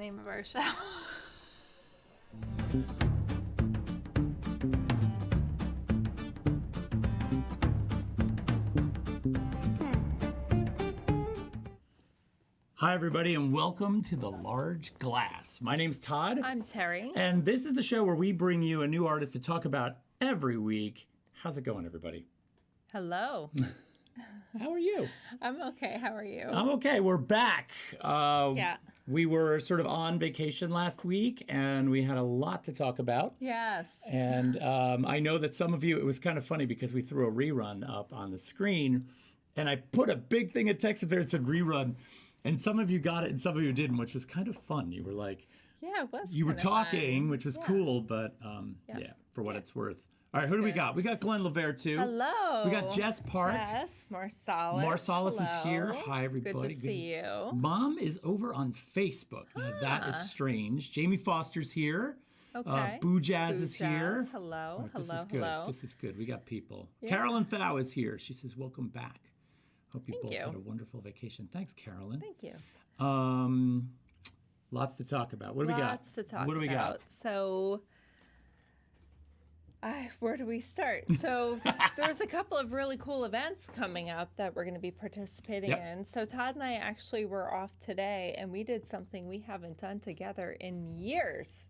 name of our show. Hi, everybody, and welcome to The Large Glass. My name's Todd. I'm Terry. And this is the show where we bring you a new artist to talk about every week. How's it going, everybody? Hello. How are you? I'm okay. How are you? I'm okay. We're back. Yeah. We were sort of on vacation last week, and we had a lot to talk about. Yes. And I know that some of you, it was kind of funny because we threw a rerun up on the screen, and I put a big thing of text up there that said rerun. And some of you got it and some of you didn't, which was kind of fun. You were like, yeah, it was. You were kind of talking, fun. which was cool, but yeah, for what it's worth. All right, who do we good. got? We got Glenn LeVere, too. Hello. We got Jess Park. Jess Marsalis. Marsalis is Hello. here. Hi, everybody. Good to see you. Mom is over on Facebook. Now, that is strange. Jamie Foster's here. Okay. Boo Jazz is here. Hello. Right, this hello. is good. Hello. This is good. We got people. Yeah. Carolyn Thau is here. She says, welcome back. Hope you Thank both you. had a wonderful vacation. Thanks, Carolyn. Thank you. Lots to talk about. What do we got? Lots to talk What do we about. got? So, where do we start? So, there's a couple of really cool events coming up that we're going to be participating Yep. in. So, Todd and I actually were off today, and we did something we haven't done together in years.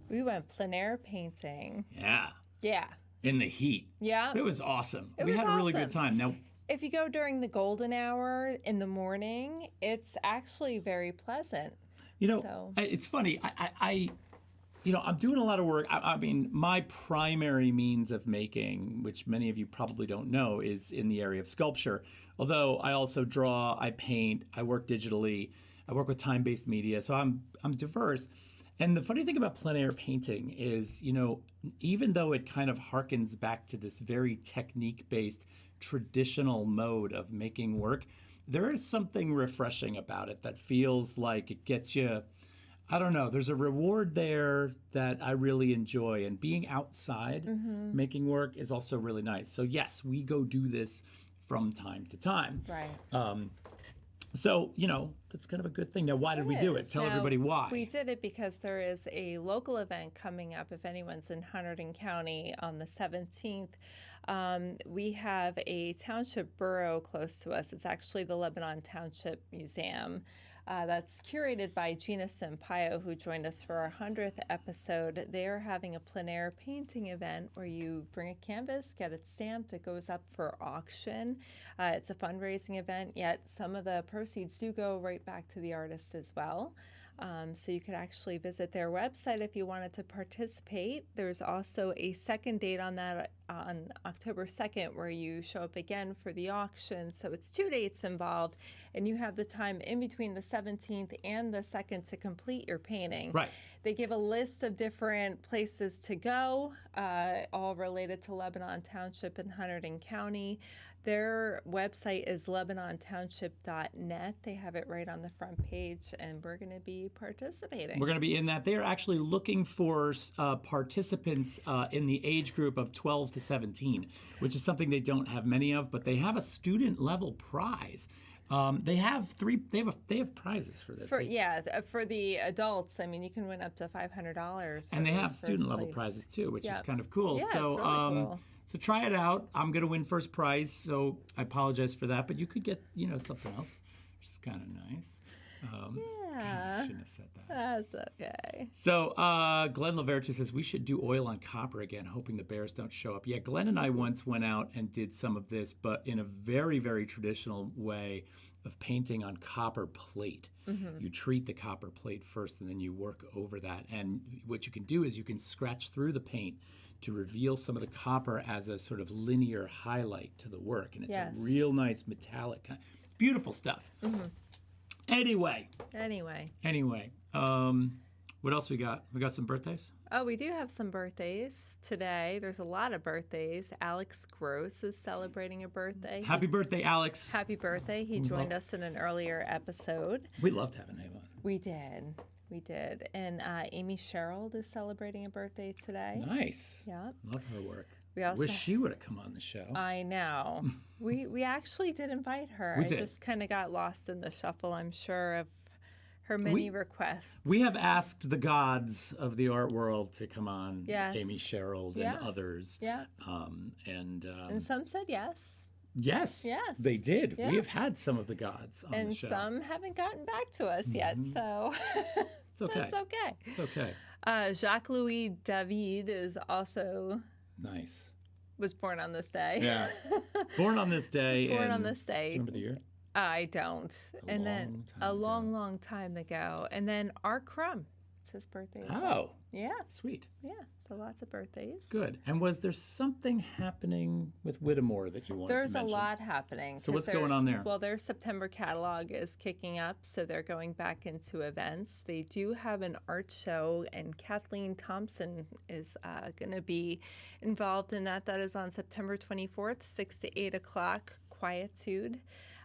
We went plein air painting. Yeah. Yeah. In the heat. Yeah. It was awesome. It We was had a really good awesome. time. Now, If you go during the golden hour in the morning, it's actually very pleasant. you know, So- it's funny. I'm doing a lot of work. I mean, my primary means of making, which many of you probably don't know, is in the area of sculpture. Although I also draw, I paint, I work digitally, I work with time-based media, so I'm diverse. And the funny thing about plein air painting is, even though it kind of harkens back to this very technique-based traditional mode of making work, there is something refreshing about it that feels like it gets you, I don't know, there's a reward there that I really enjoy. And being outside making work is also really nice. So yes, we go do this from time to time. Right. So, that's kind of a good thing. Now, why did we do it? Tell Now, everybody why. We did it because there is a local event coming up if anyone's in Hunterdon County on the 17th. We have a township borough close to us. It's actually the Lebanon Township Museum. That's curated by Gina Sampaio, who joined us for our 100th episode. They're having a plein air painting event where you bring a canvas, get it stamped, it goes up for auction. It's a fundraising event, yet some of the proceeds do go right back to the artist as well. So you could actually visit their website if you wanted to participate. There's also a second date on that on October 2nd where you show up again for the auction. So it's 2 dates involved, and you have the time in between the 17th and the 2nd to complete your painting. Right. They give a list of different places to go, all related to Lebanon Township and Hunterdon County. Their website is LebanonTownship.net. They have it right on the front page, and we're going to be participating. We're going to be in that. They're actually looking for participants in the age group of 12 to 17, which is something they don't have many of, but they have a student level prize. They have prizes for this. For the adults, I mean, you can win up to $500. And they have first student level place. prizes too, which is Yep. kind of cool. Yeah, so, it's really cool. So try it out. I'm going to win first prize, so I apologize for that. But you could get, something else, which is kind of nice. Yeah, I shouldn't have said that. that's okay. So Glenn LeVere says we should do oil on copper again, hoping the bears don't show up. Yeah, Glenn and I once went out and did some of this, but in a very, very traditional way of painting on copper plate. You treat the copper plate first, and then you work over that. And what you can do is you can scratch through the paint to reveal some of the copper as a sort of linear highlight to the work. And it's Yes. a real nice metallic kind. Beautiful stuff. Anyway. What else we got? We got some birthdays? Oh, we do have some birthdays today. There's a lot of birthdays. Alex Gross is celebrating a birthday. Happy birthday, Alex. Happy birthday. He joined us in an earlier episode. We loved having him on. We did. And Amy Sherrill is celebrating a birthday today. Nice. Yep. Love her work. We also Wish she would have come on the show. I know. We actually did invite her. We I did. just kind of got lost in the shuffle, I'm sure, of her many requests. We have asked the gods of the art world to come on, Yes. Amy Sherald Yeah. and others. Yeah. And some said yes. yes, Yes. they did. Yeah. We have had some of the gods on the And show. some haven't gotten back to us yet, so It's okay. that's okay. It's okay. Jacques-Louis David is also Nice. was born on this day. Yeah. Born on this day. Born on in- this do you day. remember the year? I don't. And then long time a ago. long time ago. And then Art Crumb. It's his birthday as well. Oh, Yeah. sweet. Yeah. So lots of birthdays. Good. And was there something happening with Whittemore that you wanted There's to a mention? lot happening. So 'cause what's going on there? Well, their September catalog is kicking up, so they're going back into events. They do have an art show, and Kathleen Thompson is going to be involved in that. That is on September 24th, 6 to 8 o'clock, Quietude.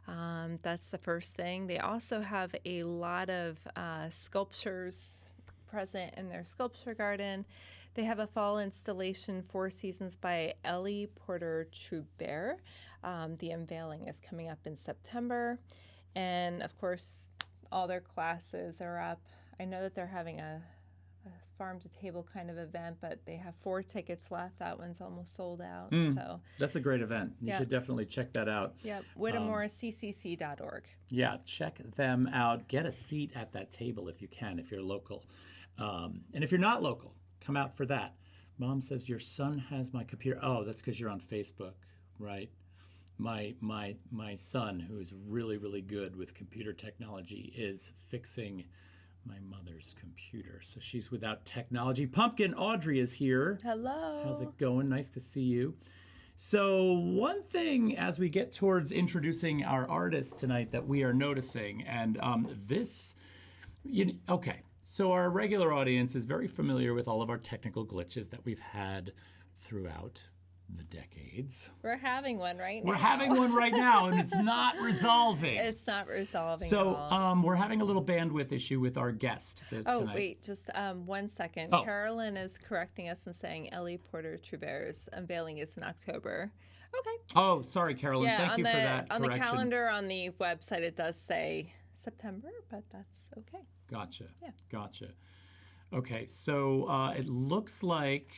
That's the first thing. They also have a lot of sculptures present in their sculpture garden. They have a fall installation, Four Seasons by Ellie Porter Trubert. The unveiling is coming up in September. And of course, all their classes are up. I know that they're having a farm to table kind of event, but they have 4 tickets left. That one's almost sold out. So, That's a great event. You Yeah. should definitely check that out. yep, WhittemoreCCC.org. Yeah, check them out. Get a seat at that table if you can, if you're local. And if you're not local, come out for that. Mom says your son has my computer. Oh, that's because you're on Facebook, right? My son, who is really, really good with computer technology, is fixing my mother's computer. So she's without technology. Pumpkin Audrey is here. Hello. How's it going? Nice to see you. So one thing as we get towards introducing our artists tonight that we are noticing, and okay, so our regular audience is very familiar with all of our technical glitches that we've had throughout the decades. We're having one right now. We're having one right now, and it's not resolving. It's not resolving So at all. we're having a little bandwidth issue with our guest Oh, tonight. wait, just 1 second. Oh. Carolyn is correcting us and saying Ellie Porter Trubert's unveiling is in October. Okay. Oh, sorry, Carolyn. Yeah, Thank on you the for that on correction. the calendar on the website it does say September, but that's okay. Gotcha. Yeah. Gotcha. Okay, so it looks like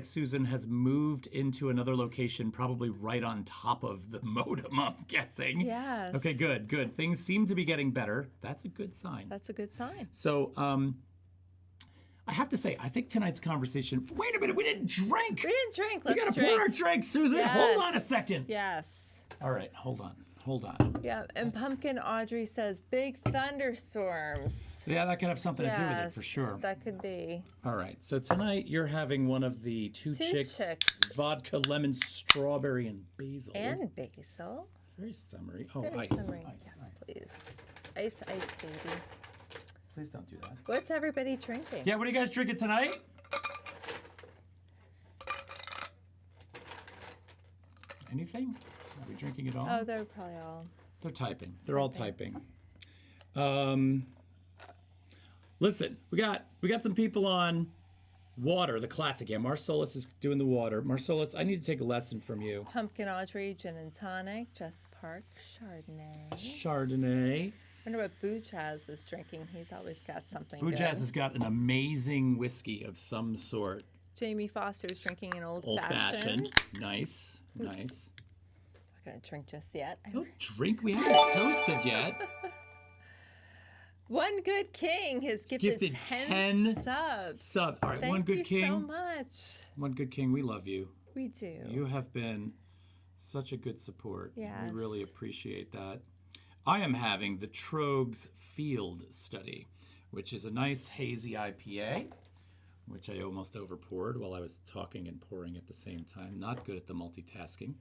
Susan has moved into another location, probably right on top of the modem, I'm guessing. Yes. Okay, good, good. Things seem to be getting better. That's a good sign. That's a good sign. So I have to say, I think tonight's conversation. Wait a minute, we didn't drink. We didn't drink. We Let's gotta drink. pour our drink, Susan. Yes. Hold on a second. Yes. All right, hold on. Yeah, and Pumpkin Audrey says big thunderstorms. Yeah, that could have something to do with it for sure. That could be. All right, so tonight you're having one of the two chicks vodka, lemon, strawberry, and basil. And basil. Very summery. Oh, Very ice. summery. Ice, Yes, ice. please. Ice, baby. Please don't do that. What's everybody drinking? Yeah, what are you guys drinking tonight? Anything? Are we drinking it all? Oh, they're probably all. They're typing. They're all typing. Listen, we got some people on water, the classic. Yeah, Marcellus is doing the water. Marcellus, I need to take a lesson from you. Pumpkin Audrey, gin and tonic, Jess Park, Chardonnay. Chardonnay. I wonder what Boo Jazz is drinking. He's always got something Boo good. Jazz has got an amazing whiskey of some sort. Jamie Foster's drinking an old Old-fashioned. Nice, nice. Not gonna drink just yet. Don't drink. We haven't toasted yet. One Good King has gifted 10 subs. All right, Thank One Good you King. so much. One Good King, we love you. We do. You have been such a good support. Yes. We really appreciate that. I am having the Trogs Field Study, which is a nice hazy IPA, which I almost overpoured while I was talking and pouring at the same time. Not good at the multitasking.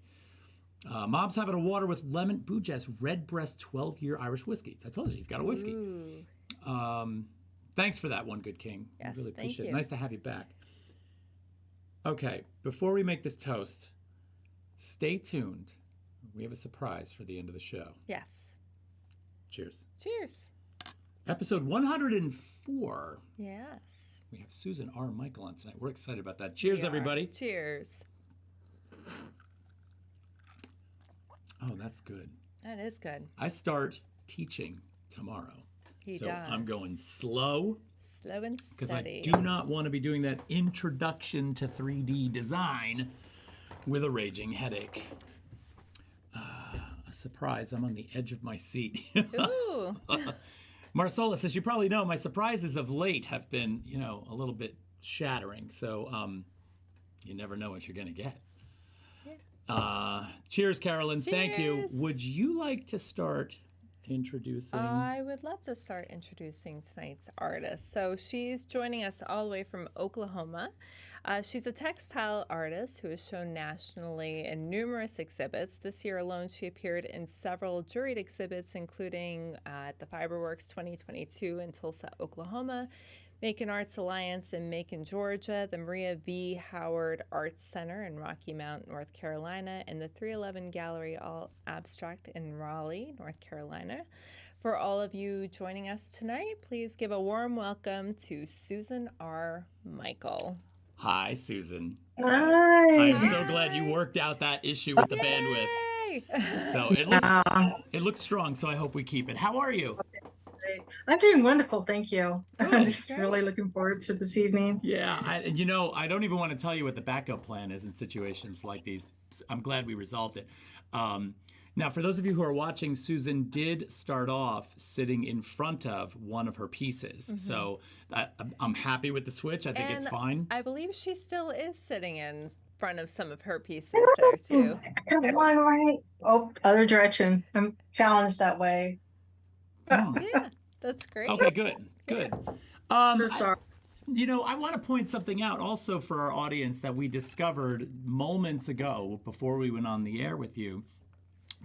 Mom's having a water with lemon Boo Jazz Redbreast 12-year Irish whiskey. I told you he's got a whiskey. Ooh. Thanks for that, One Good King. Yes, I really thank appreciate you. it. Nice to have you back. Okay, before we make this toast, stay tuned. We have a surprise for the end of the show. Yes. Cheers. Cheers. Episode 104. Yes. We have Susan R. Michael on tonight. We're excited about that. Cheers, We are. everybody. Cheers. Oh, that's good. That is good. I start teaching tomorrow. He So I'm does. going slow Slow and because I steady. do not want to be doing that introduction to 3D design with a raging headache. A surprise, I'm on the edge of my seat. Ooh. Marcellus, as you probably know, my surprises of late have been, a little bit shattering. So you never know what you're going to get. Cheers, Carolyn. Thank you. Cheers. Would you like to start introducing? I would love to start introducing tonight's artist. So she's joining us all the way from Oklahoma. She's a textile artist who is shown nationally in numerous exhibits. This year alone, she appeared in several juried exhibits, including at the Fiberworks 2022 in Tulsa, Oklahoma, Macon Arts Alliance in Macon, Georgia, the Maria V. Howard Arts Center in Rocky Mount, North Carolina, and the 311 Gallery All Abstract in Raleigh, North Carolina. For all of you joining us tonight, please give a warm welcome to Susan R. Michael. Hi, Susan. Hi. I am so glad you worked out that issue with the bandwidth. Yay! So it looks strong, so I hope we keep it. How are you? I'm doing wonderful, thank you. Good. I'm just Great. really looking forward to this evening. Yeah, I don't even want to tell you what the backup plan is in situations like these. I'm glad we resolved it. Now, for those of you who are watching, Susan did start off sitting in front of one of her pieces. So I'm happy with the switch. I think it's And fine. I believe she still is sitting in front of some of her pieces there too. Come on, right? Oh, other direction. I'm challenged that way. Yeah, that's great. Okay, good. So sorry. I want to point something out also for our audience that we discovered moments ago before we went on the air with you.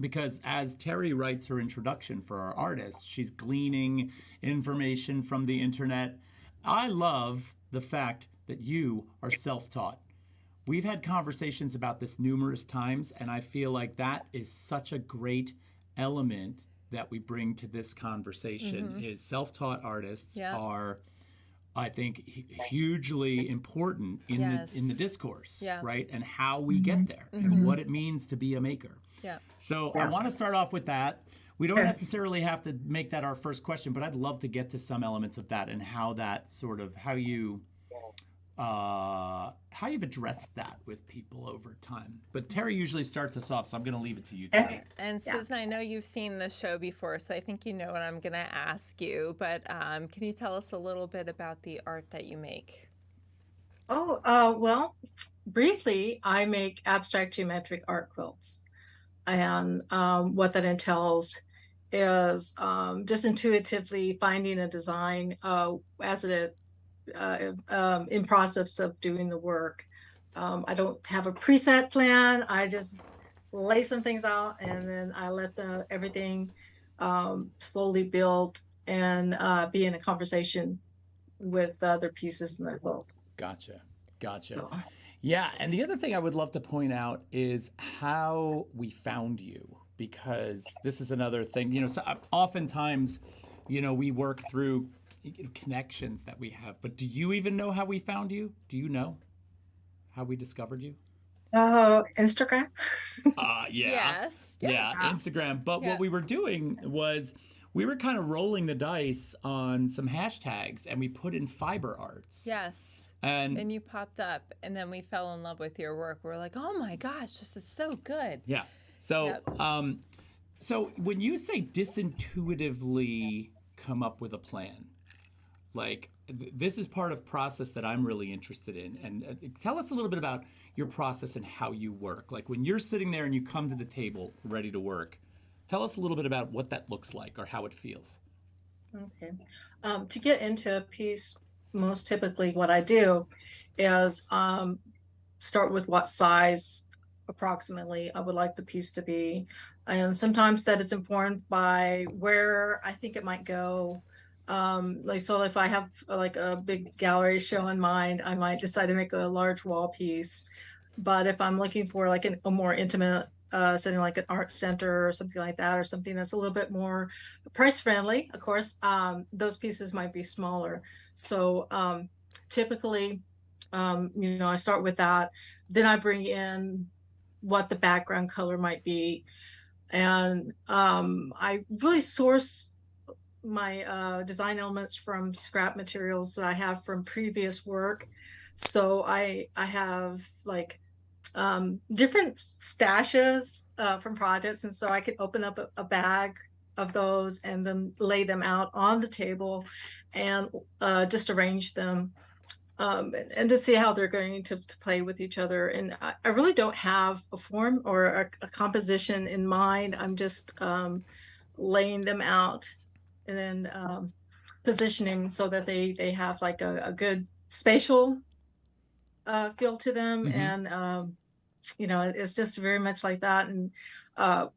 Because as Terry writes her introduction for our artist, she's gleaning information from the internet. I love the fact that you are self-taught. We've had conversations about this numerous times, and I feel like that is such a great element that we bring to this conversation is self-taught artists Yeah. are, I think, hugely important in Yes. the discourse, Yeah. right? And how we get there and what it means to be a maker. Yeah. So I want to start off with that. We don't necessarily have to make that our first question, but I'd love to get to some elements of that and how that sort of how you've addressed that with people over time. But Terry usually starts us off, so I'm going to leave it to you, Terry. And Susan, I know you've seen the show before, so I think you know what I'm going to ask you. But can you tell us a little bit about the art that you make? Well, briefly, I make abstract geometric art quilts. And what that entails is just intuitively finding a design as it in process of doing the work. I don't have a preset plan. I just lay some things out and then I let everything slowly build and be in a conversation with other pieces in the quilt. Gotcha. So, Yeah, and the other thing I would love to point out is how we found you, because this is another thing. So oftentimes, we work through connections that we have. But do you even know how we found you? Do you know how we discovered you? Instagram. Yeah. Yes. Yeah, Instagram. But what we were doing was we were kind of rolling the dice on some hashtags, and we put in fiber arts. Yes. And you popped up, and then we fell in love with your work. We're like, oh my gosh, this is so good. yeah. So, so when you say disintuitively come up with a plan, like this is part of process that I'm really interested in. And tell us a little bit about your process and how you work. Like when you're sitting there and you come to the table ready to work, tell us a little bit about what that looks like or how it feels. Okay. To get into a piece, most typically what I do is start with what size approximately I would like the piece to be. And sometimes that is informed by where I think it might go. So if I have like a big gallery show in mind, I might decide to make a large wall piece. But if I'm looking for like a more intimate setting, like an art center or something like that, or something that's a little bit more price friendly, of course, those pieces might be smaller. So typically, I start with that. Then I bring in what the background color might be. And I really source my design elements from scrap materials that I have from previous work. So I have like different stashes from projects, and so I could open up a bag of those and then lay them out on the table and just arrange them and to see how they're going to play with each other. And I really don't have a form or a composition in mind. I'm just laying them out and then positioning so that they have like a good spatial feel to them. Mhm. And you know, it's just very much like that. And uh,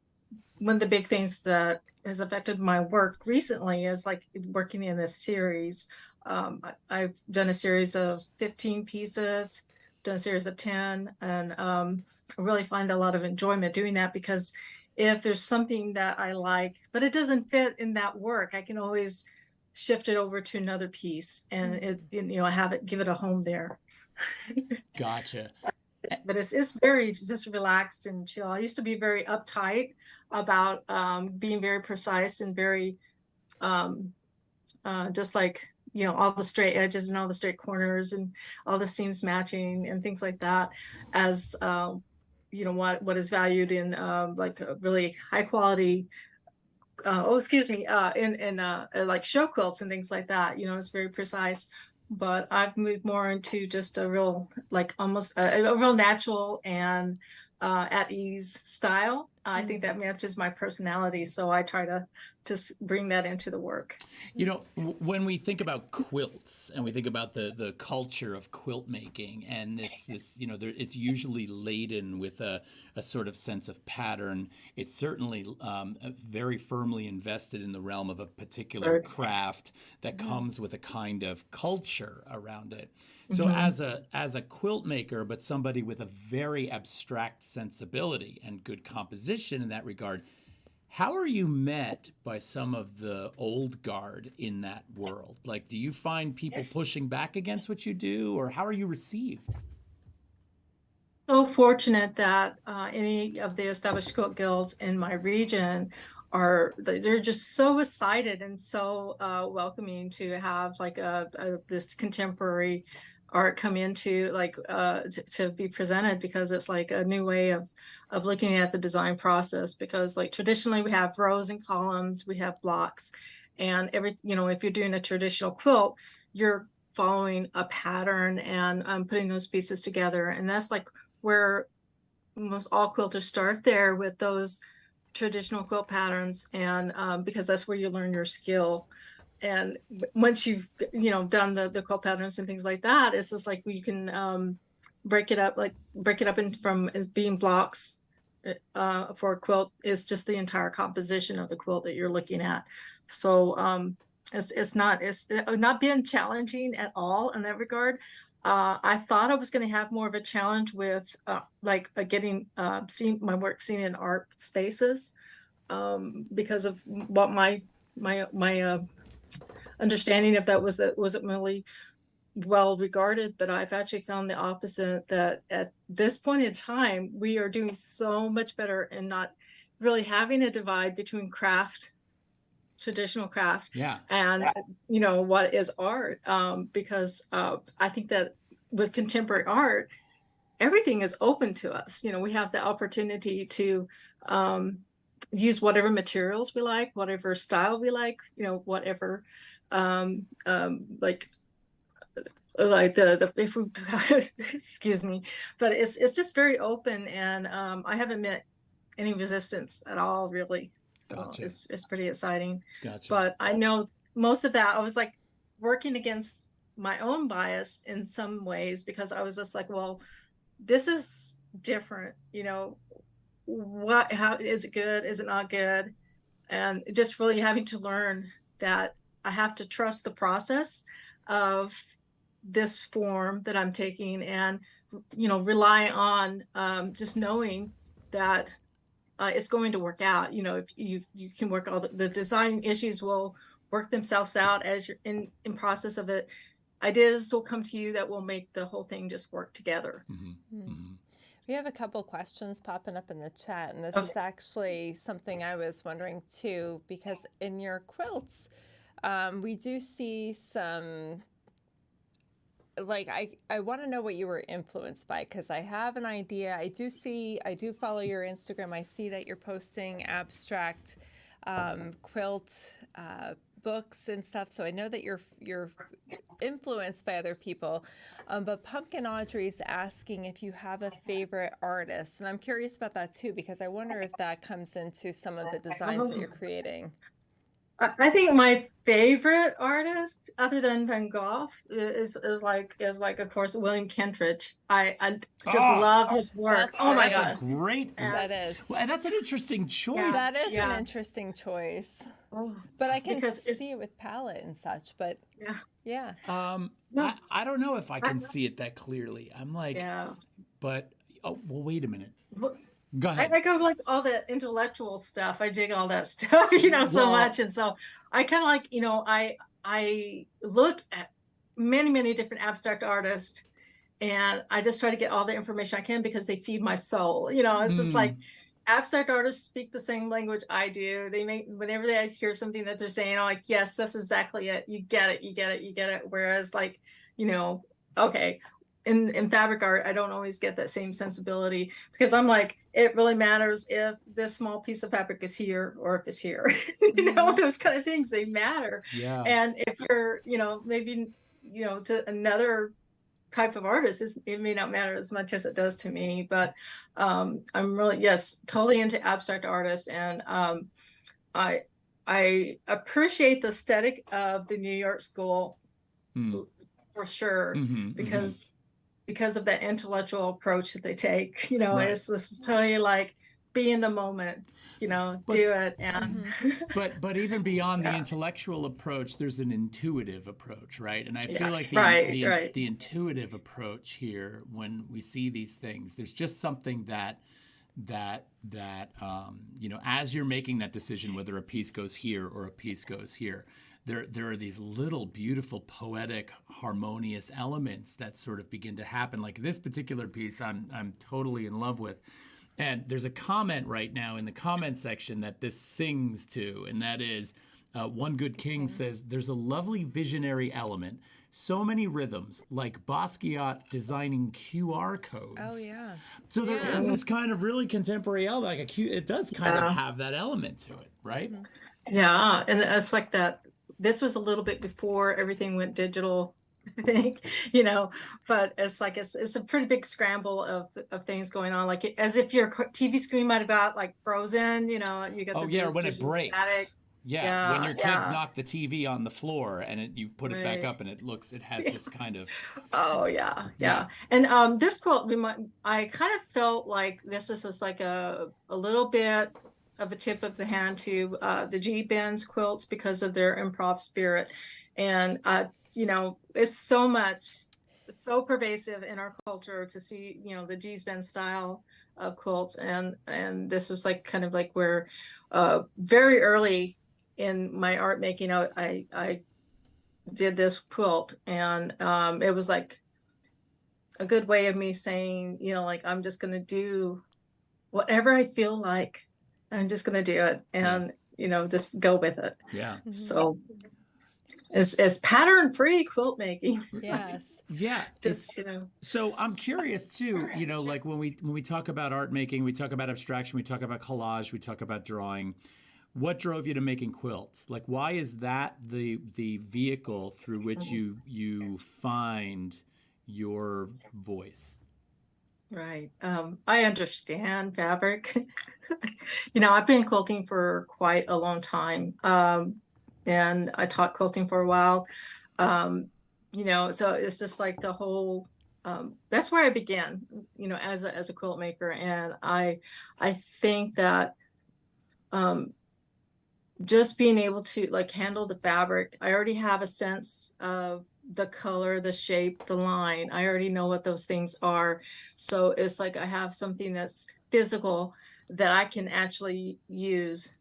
one of the big things that has affected my work recently is like working in this series. I've done a series of 15 pieces, done a series of 10, and I really find a lot of enjoyment doing that, because if there's something that I like, but it doesn't fit in that work, I can always shift it over to another piece and you know, have it, give it a home there. Gotcha. But it's very just relaxed and chill. I used to be very uptight about being very precise and very um, just like, you know, all the straight edges and all the straight corners and all the seams matching and things like that, as you know, what is valued in like a really high quality oh excuse me in like show quilts and things like that. You know, it's very precise. But I've moved more into just a real, like almost a real natural and at ease style. I think that matches my personality, so I try to just bring that into the work. You know, when we think about quilts and we think about the culture of quilt making and this you know, it's usually laden with a sort of sense of pattern. It's certainly very firmly invested in the realm of a particular Right. craft that comes with a kind of culture around it. So Mhm. as a quilt maker, but somebody with a very abstract sensibility and good composition in that regard, how are you met by some of the old guard in that world? Like, do you find people Yes. pushing back against what you do, or how are you received? So fortunate that any of the established quilt guilds in my region are they're just so excited and so welcoming to have like this contemporary art come into like to be presented, because it's like a new way of looking at the design process. Because like traditionally we have rows and columns, we have blocks, and every, you know, if you're doing a traditional quilt, you're following a pattern and putting those pieces together, and that's like where most all quilters start there with those traditional quilt patterns. And because that's where you learn your skill. And once you've, you know, done the quilt patterns and things like that, it's just like you can break it up, like break it up in from as being blocks for a quilt is just the entire composition of the quilt that you're looking at. So it's not been challenging at all in that regard. I thought I was going to have more of a challenge with like getting seen my work seen in art spaces because of what my understanding of that was, that wasn't really well regarded. But I've actually found the opposite, that at this point in time we are doing so much better and not really having a divide between craft, traditional craft, Yeah. and you know what is art, because I think that with contemporary art everything is open to us. You know, we have the opportunity to um, use whatever materials we like, whatever style we like, you know, whatever like the if we excuse me, but it's just very open. And I haven't met any resistance at all, really. So Gotcha. it's pretty exciting. Gotcha. But I know most of that I was like working against my own bias in some ways, because I was just like, well, this is different, you know, what, how is it good, is it not good? And just really having to learn that I have to trust the process of this form that I'm taking, and you know, rely on just knowing that it's going to work out. You know, if you can work, all the design issues will work themselves out as you're in process of it. Ideas will come to you that will make the whole thing just work together. We have a couple questions popping up in the chat, and this Okay. is actually something I was wondering too, because in your quilts, We do see some, like, I want to know what you were influenced by, because I have an idea. I do follow your Instagram. I see that you're posting abstract quilt books and stuff. So I know that you're influenced by other people. But Pumpkin Audrey's asking if you have a favorite artist, and I'm curious about that too, because I wonder if that comes into some of the designs that you're creating. I think my favorite artist, other than Van Gogh, is like of course William Kentridge. I just Oh, love his work. That's Oh my great. that's a God. great. And That is. Well, and that's an interesting choice. That is Yeah. an interesting choice. oh, But I can because it's see it with palette and such. But yeah. yeah. No, I don't know if I can see it that clearly. I'm like, yeah. but oh, well, wait a minute. Well, Go I ahead. go like all the intellectual stuff. I dig all that stuff, so Well, much. And so I kind of like, I look at many, many different abstract artists and I just try to get all the information I can because they feed my soul. It's just like mm, abstract artists speak the same language I do. They make whenever they hear something that they're saying, I'm like, yes, that's exactly it. You get it, you get it, you get it. Whereas like, okay, in fabric art, I don't always get that same sensibility because I'm like, it really matters if this small piece of fabric is here or if it's here. Mhm. Those kind of things, they matter. yeah. And if you're, maybe, to another type of artist, it may not matter as much as it does to me. But I'm really, yes, totally into abstract artists. And I I appreciate the aesthetic of the New York School Mm, for sure hmm because of that intellectual approach that they take. Right. It's this is totally like be in the moment, But do it. And but even beyond the yeah, intellectual approach, there's an intuitive approach, right? And I feel yeah, like right, right. the intuitive approach here, when we see these things, there's just something that as you're making that decision whether a piece goes here or a piece goes here, there are these little beautiful poetic harmonious elements that sort of begin to happen. Like this particular piece, I'm totally in love with. And there's a comment right now in the comment section that this sings to, and that is One Good King says, there's a lovely visionary element, so many rhythms, like Basquiat designing QR codes. Oh yeah. So there Yeah. is this kind of really contemporary element, like it does kind of Yeah, have that element to it, right? Mhm. yeah. And it's like that. This was a little bit before everything went digital, I think, but it's like it's a pretty big scramble of things going on, like as if your TV screen might have got like frozen, you got Oh the yeah, or when it digital static. breaks. Yeah, when Yeah, your kids yeah, knock the TV on the floor and you put it back right. up and it has this kind of Oh yeah, yeah. yeah. And this quilt, I kind of felt like this is just like a little bit of a tip of the hand to the G Benz quilts because of their improv spirit. And it's so pervasive in our culture to see, the G Ben style of quilts. And this was like kind of like where very early in my art making, I did this quilt, and it was like a good way of me saying, like, I'm just going to do whatever I feel like. I'm just going to do it Yeah. and, just go with it. Yeah. Mhm. So it's pattern free quilt making. Yes. Yeah. It's Just, so I'm curious too, like when we talk about art making, we talk about abstraction, we talk about collage, we talk about drawing. What drove you to making quilts? Like why is that the vehicle through which you find your voice? right. I understand fabric. I've been quilting for quite a long time. And I taught quilting for a while. So it's just like the whole, that's where I began, as a quilt maker. And I think that, just being able to like handle the fabric, I already have a sense of the color, the shape, the line. I already know what those things are. So it's like I have something that's physical that I can actually use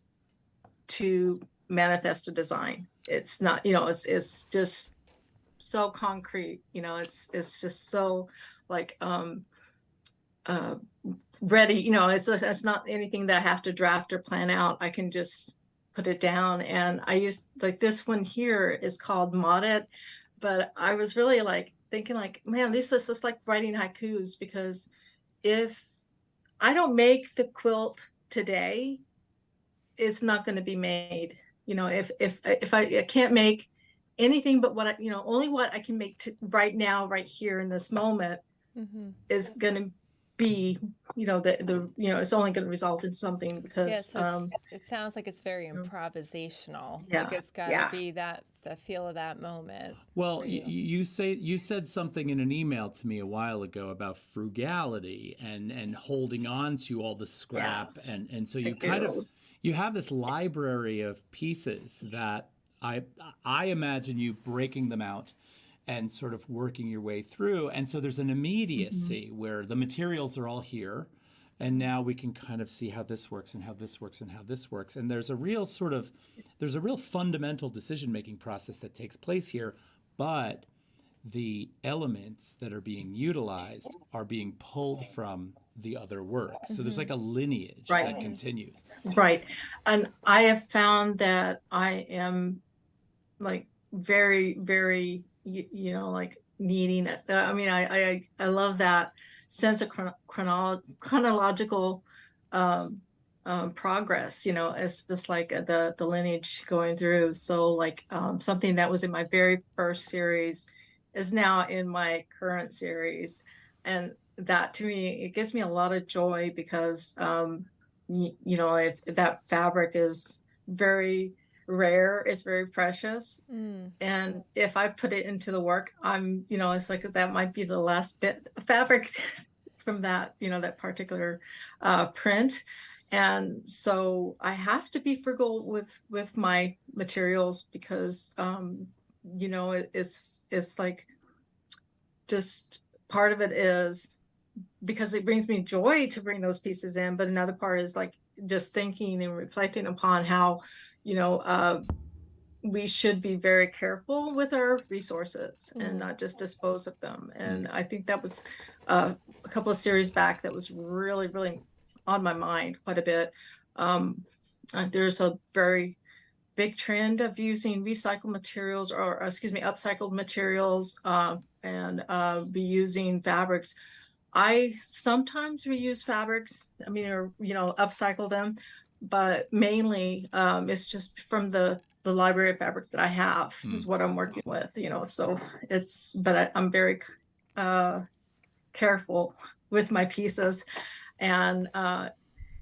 to manifest a design. It's not, it's just so concrete, it's just so like ready, it's not anything that I have to draft or plan out. I can just put it down. And I used like this one here is called Modded, but I was really like thinking like, man, this is just like writing haikus, because if I don't make the quilt today, it's not going to be made. You know, if I can't make anything but what I, you know, only what I can make right now, right here in this moment, Mm-hmm. is going to be, you know, the you know, it's only going to result in something, Yeah, because so it sounds like it's very know, improvisational. Like yeah, it's got to yeah. be that the feel of that moment Well, for you. you said something in an email to me a while ago about frugality and holding on to all the scrap, Yes, and so I you kind of do. you have this library of pieces that I imagine you breaking them out and sort of working your way through. And so there's an Mhm. immediacy where the materials are all here. And now we can kind of see how this works and how this works and how this works. And there's a real fundamental decision making process that takes place here. But the elements that are being utilized are being pulled from the other work. So there's Mm-hmm. like a lineage that Right, continues. right. And I have found that I am like very, very, you know, like needing it. I mean, I love that sense of chronological um, progress. You know, it's just like the lineage going through. So like something that was in my very first series is now in my current series, and that to me it gives me a lot of joy, because you know, if that fabric is very rare, it's very precious. Mm. And if I put it into the work, I'm, you know, it's like that might be the last bit of fabric from that, you know, that particular print. And so I have to be frugal with my materials, because you know, it's like just part of it is because it brings me joy to bring those pieces in, but another part is like just thinking and reflecting upon how, you know, we should be very careful with our resources and Mm. not just dispose of them. Mm. And I think that was a couple of series back that was really, really on my mind quite a bit. Um, there's a very big trend of using recycled materials, or excuse me, upcycled materials, and be using fabrics. I sometimes reuse fabrics, I mean, or, you know, upcycle them, but mainly it's just from the library of fabric that I have Mm. is what I'm working with, you know. So it's, but I'm very uh, careful with my pieces, and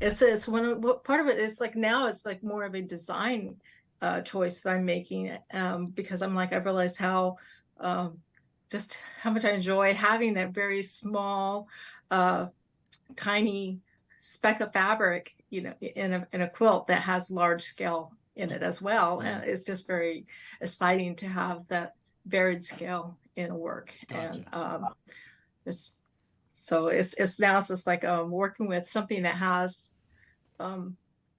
it's one of part of it is like now it's like more of a design choice that I'm making, because I'm like I realize how um, just how much I enjoy having that very small, uh, tiny speck of fabric, you know, in a quilt that has large scale in it as well. Yeah. And it's just very exciting to have that varied scale in a work. Gotcha. And it's so it's now it's just like working with something that has um,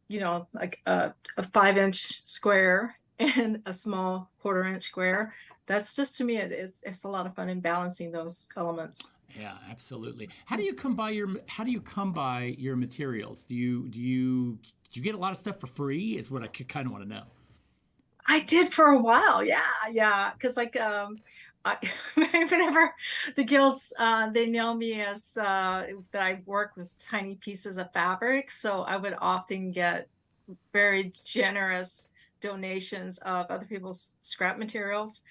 you know, like a 5-inch square and a small 1/4 inch square. That's just to me, it's a lot of fun in balancing those elements. Yeah, absolutely. How do you come by your materials? Do you get a lot of stuff for free? Is what I kind of want to know. I did for a while, yeah, yeah. Because like I, whenever the guilds they know me as that I work with tiny pieces of fabric, so I would often get very generous donations of other people's scrap materials.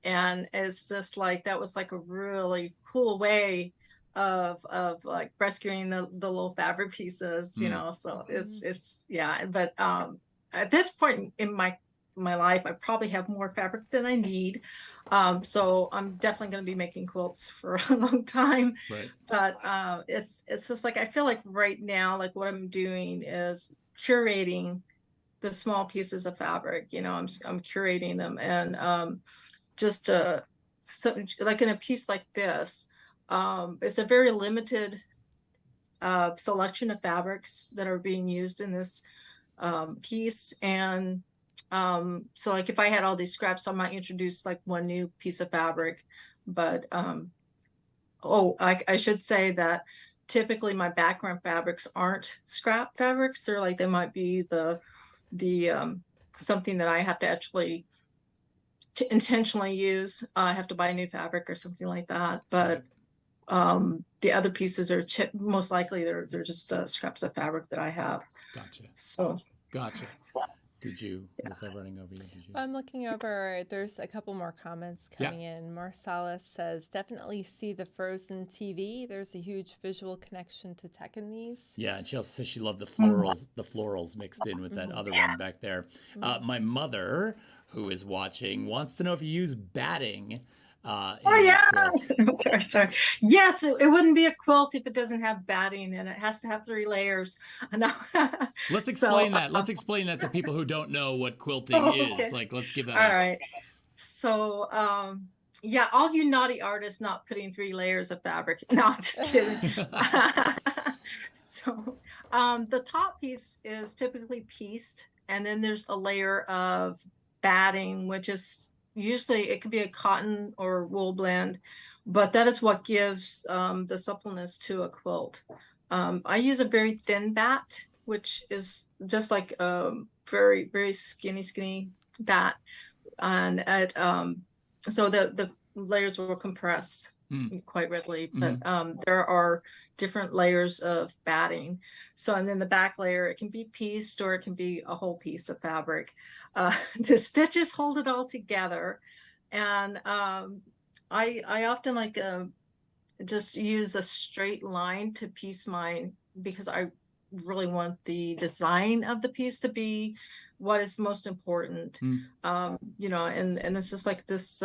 And it's just like that was like a really cool way of like rescuing the little fabric pieces, you Mm. know. So Mm. it's yeah, but at this point in my life, I probably have more fabric than I need. So I'm definitely going to be making quilts for a long time. Right. But it's just like I feel like right now, like what I'm doing is curating the small pieces of fabric. You know, I'm curating them, and just so like in a piece like this, it's a very limited selection of fabrics that are being used in this piece. And so like if I had all these scraps, I might introduce like one new piece of fabric. But oh, I should say that typically my background fabrics aren't scrap fabrics. They're like they might be the something that I have to actually to intentionally use. I have to buy new fabric or something like that. But the other pieces are most likely they're just scraps of fabric that I have. Gotcha. So Gotcha. Was I running over you? Did you? I'm looking over. There's a couple more comments Yeah. coming in. Marsalis says, definitely see the Frozen TV. There's a huge visual connection to tech in these. Yeah, and she also says she loved the florals mixed in with that other one back there. My mother, who is watching, wants to know if you use batting. Oh yeah. Yes, it wouldn't be a quilt if it doesn't have batting in it. It has to have 3 layers. No. Let's explain that. Let's explain that to people who don't know what quilting is. Like, let's give that. All right. So, yeah, all you naughty artists not putting 3 layers of fabric. No, I'm just kidding. So, the top piece is typically pieced, and then there's a layer of batting, which is usually it could be a cotton or wool blend, but that is what gives the suppleness to a quilt. I use a very thin bat, which is just like a very, very skinny bat. And so the layers will compress quite readily, but there are different layers of batting. So, and then the back layer, it can be pieced or it can be a whole piece of fabric. The stitches hold it all together. And I often like just use a straight line to piece mine because I really want the design of the piece to be what is most important. You know, and this is like this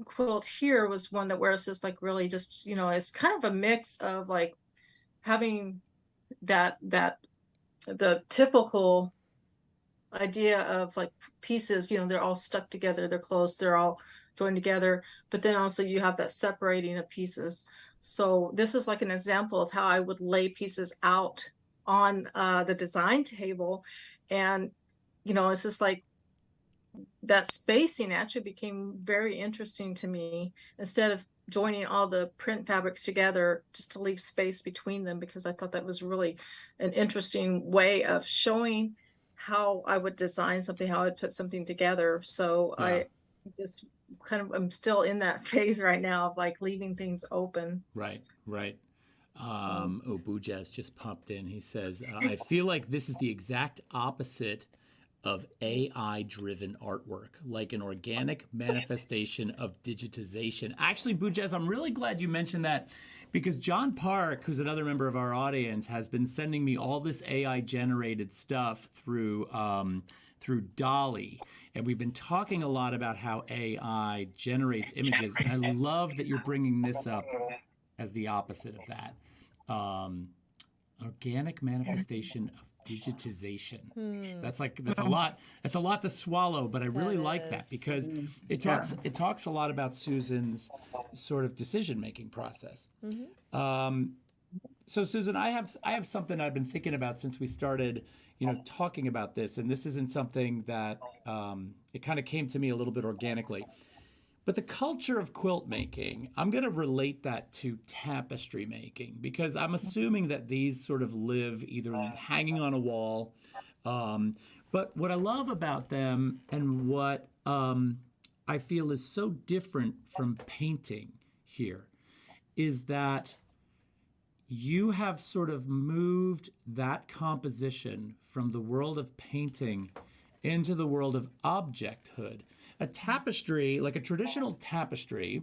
quilt here was one that wears this like really just, you know, it's kind of a mix of like having that the typical idea of like pieces, you know, they're all stuck together, they're close, they're all joined together, but then also you have that separating of pieces. So this is like an example of how I would lay pieces out on the design table. And, you know, it's just like that spacing actually became very interesting to me instead of joining all the print fabrics together just to leave space between them, because I thought that was really an interesting way of showing how I would design something, how I'd put something together. So I just kind of, I'm still in that phase right now of like leaving things open. Right. Bujaz just popped in. He says, I feel like this is the exact opposite of AI-driven artwork, like an organic manifestation of digitization. Actually, Bujaz, I'm really glad you mentioned that, because John Park, who's another member of our audience, has been sending me all this AI-generated stuff through Dolly. And we've been talking a lot about how AI generates images. And I love that you're bringing this up as the opposite of that. Organic manifestation of digitization. That's a lot to swallow, but I really like that because it talks a lot about Susan's sort of decision-making process. So Susan, I have something I've been thinking about since we started, talking about this, and this isn't something that it kind of came to me a little bit organically. But the culture of quilt making, I'm going to relate that to tapestry making, because I'm assuming that these sort of live either hanging on a wall. But what I love about them and what I feel is so different from painting here is that you have sort of moved that composition from the world of painting into the world of objecthood. A tapestry, like a traditional tapestry,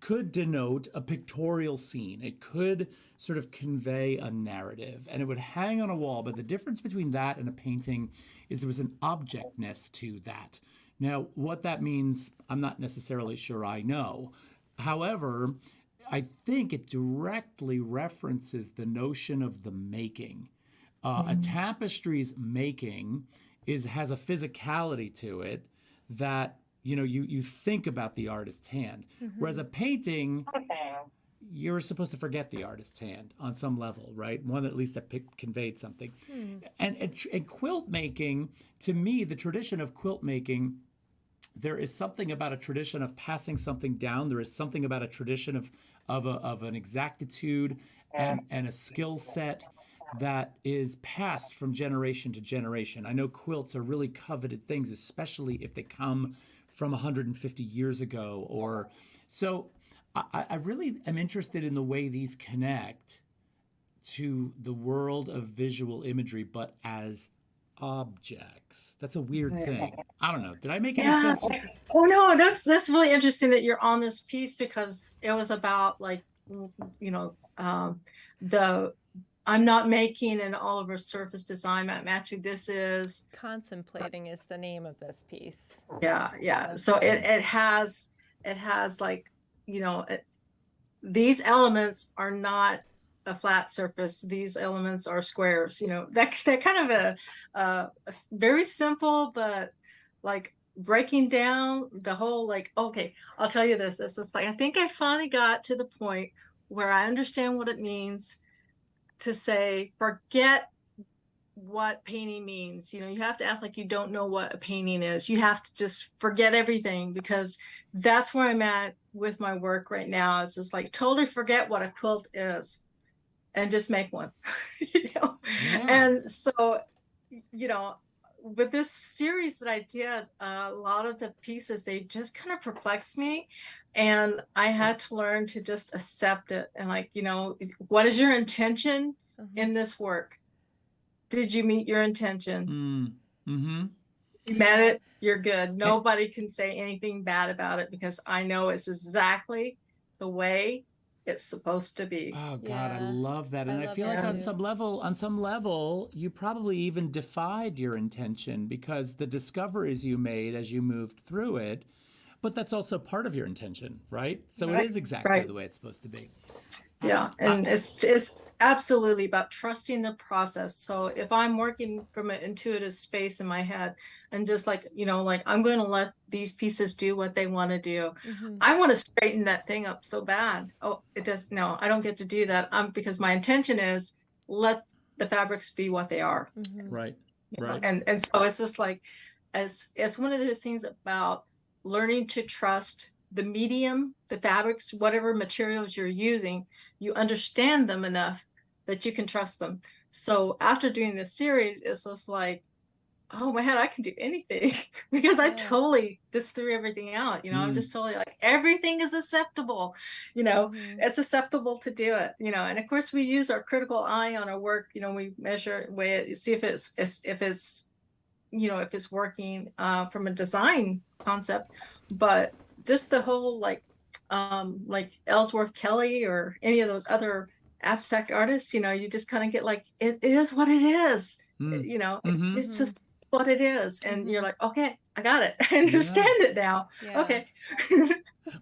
could denote a pictorial scene. It could sort of convey a narrative, and it would hang on a wall. But the difference between that and a painting is there was an objectness to that. Now, what that means, I'm not necessarily sure I know. However, I think it directly references the notion of the making. A tapestry's making has a physicality to it that you think about the artist's hand. Whereas a painting, you're supposed to forget the artist's hand on some level, right? One at least that conveyed something. And quilt making, to me, the tradition of quilt making, there is something about a tradition of passing something down. There is something about a tradition of an exactitude and a skill set that is passed from generation to generation. I know quilts are really coveted things, especially if they come from 150 years ago or so. I really am interested in the way these connect to the world of visual imagery, but as objects. That's a weird thing. I don't know. Did I make any Yeah. sense? Oh no, that's really interesting that you're on this piece because it was about like you know the I'm not making an Oliver Surface design map. Actually, this is Contemplating is the name of this piece. yeah. So it has like these elements are not a flat surface. These elements are squares. That kind of a very simple, but like breaking down the whole like, okay, I'll tell you this. It's just like I think I finally got to the point where I understand what it means to say forget what painting means. You have to act like you don't know what a painting is. You have to just forget everything because that's where I'm at with my work right now. It's just like totally forget what a quilt is and just make one. Yeah. And so with this series that I did, a lot of the pieces, they just kind of perplexed me. And I had to learn to just accept it. And like, what is your intention in this work? Did you meet your intention? Mm-hmm. You met it, you're good. Nobody can say anything bad about it because I know it's exactly the way it's supposed to be. Oh God, I Yeah, love that. And I love feel that like too. on some level, you probably even defied your intention because the discoveries you made as you moved through it, but that's also part of your intention, right? So it Right, is exactly right. the way it's supposed to be. Yeah, and it's absolutely about trusting the process. So if I'm working from an intuitive space in my head and just like, like I'm going to let these pieces do what they want to do. I want to straighten that thing up so bad. Oh, it does. No, I don't get to do that. Because my intention is let the fabrics be what they are. Right. you know? Right. And so it's just like it's one of those things about learning to trust the medium, the fabrics, whatever materials you're using. You understand them enough that you can trust them. So after doing this series, it's just like, oh man, I can do anything because I Yeah. totally just threw everything out. I'm just totally like everything is acceptable. It's acceptable to do it. And of course we use our critical eye on our work. We measure, weigh it, see if it's working from a design concept. But just the whole like Ellsworth Kelly or any of those other abstract artists, you just kind of get like it is what it is. It's just what it is, and you're like, okay, I got it. I understand it now. Yeah. Okay.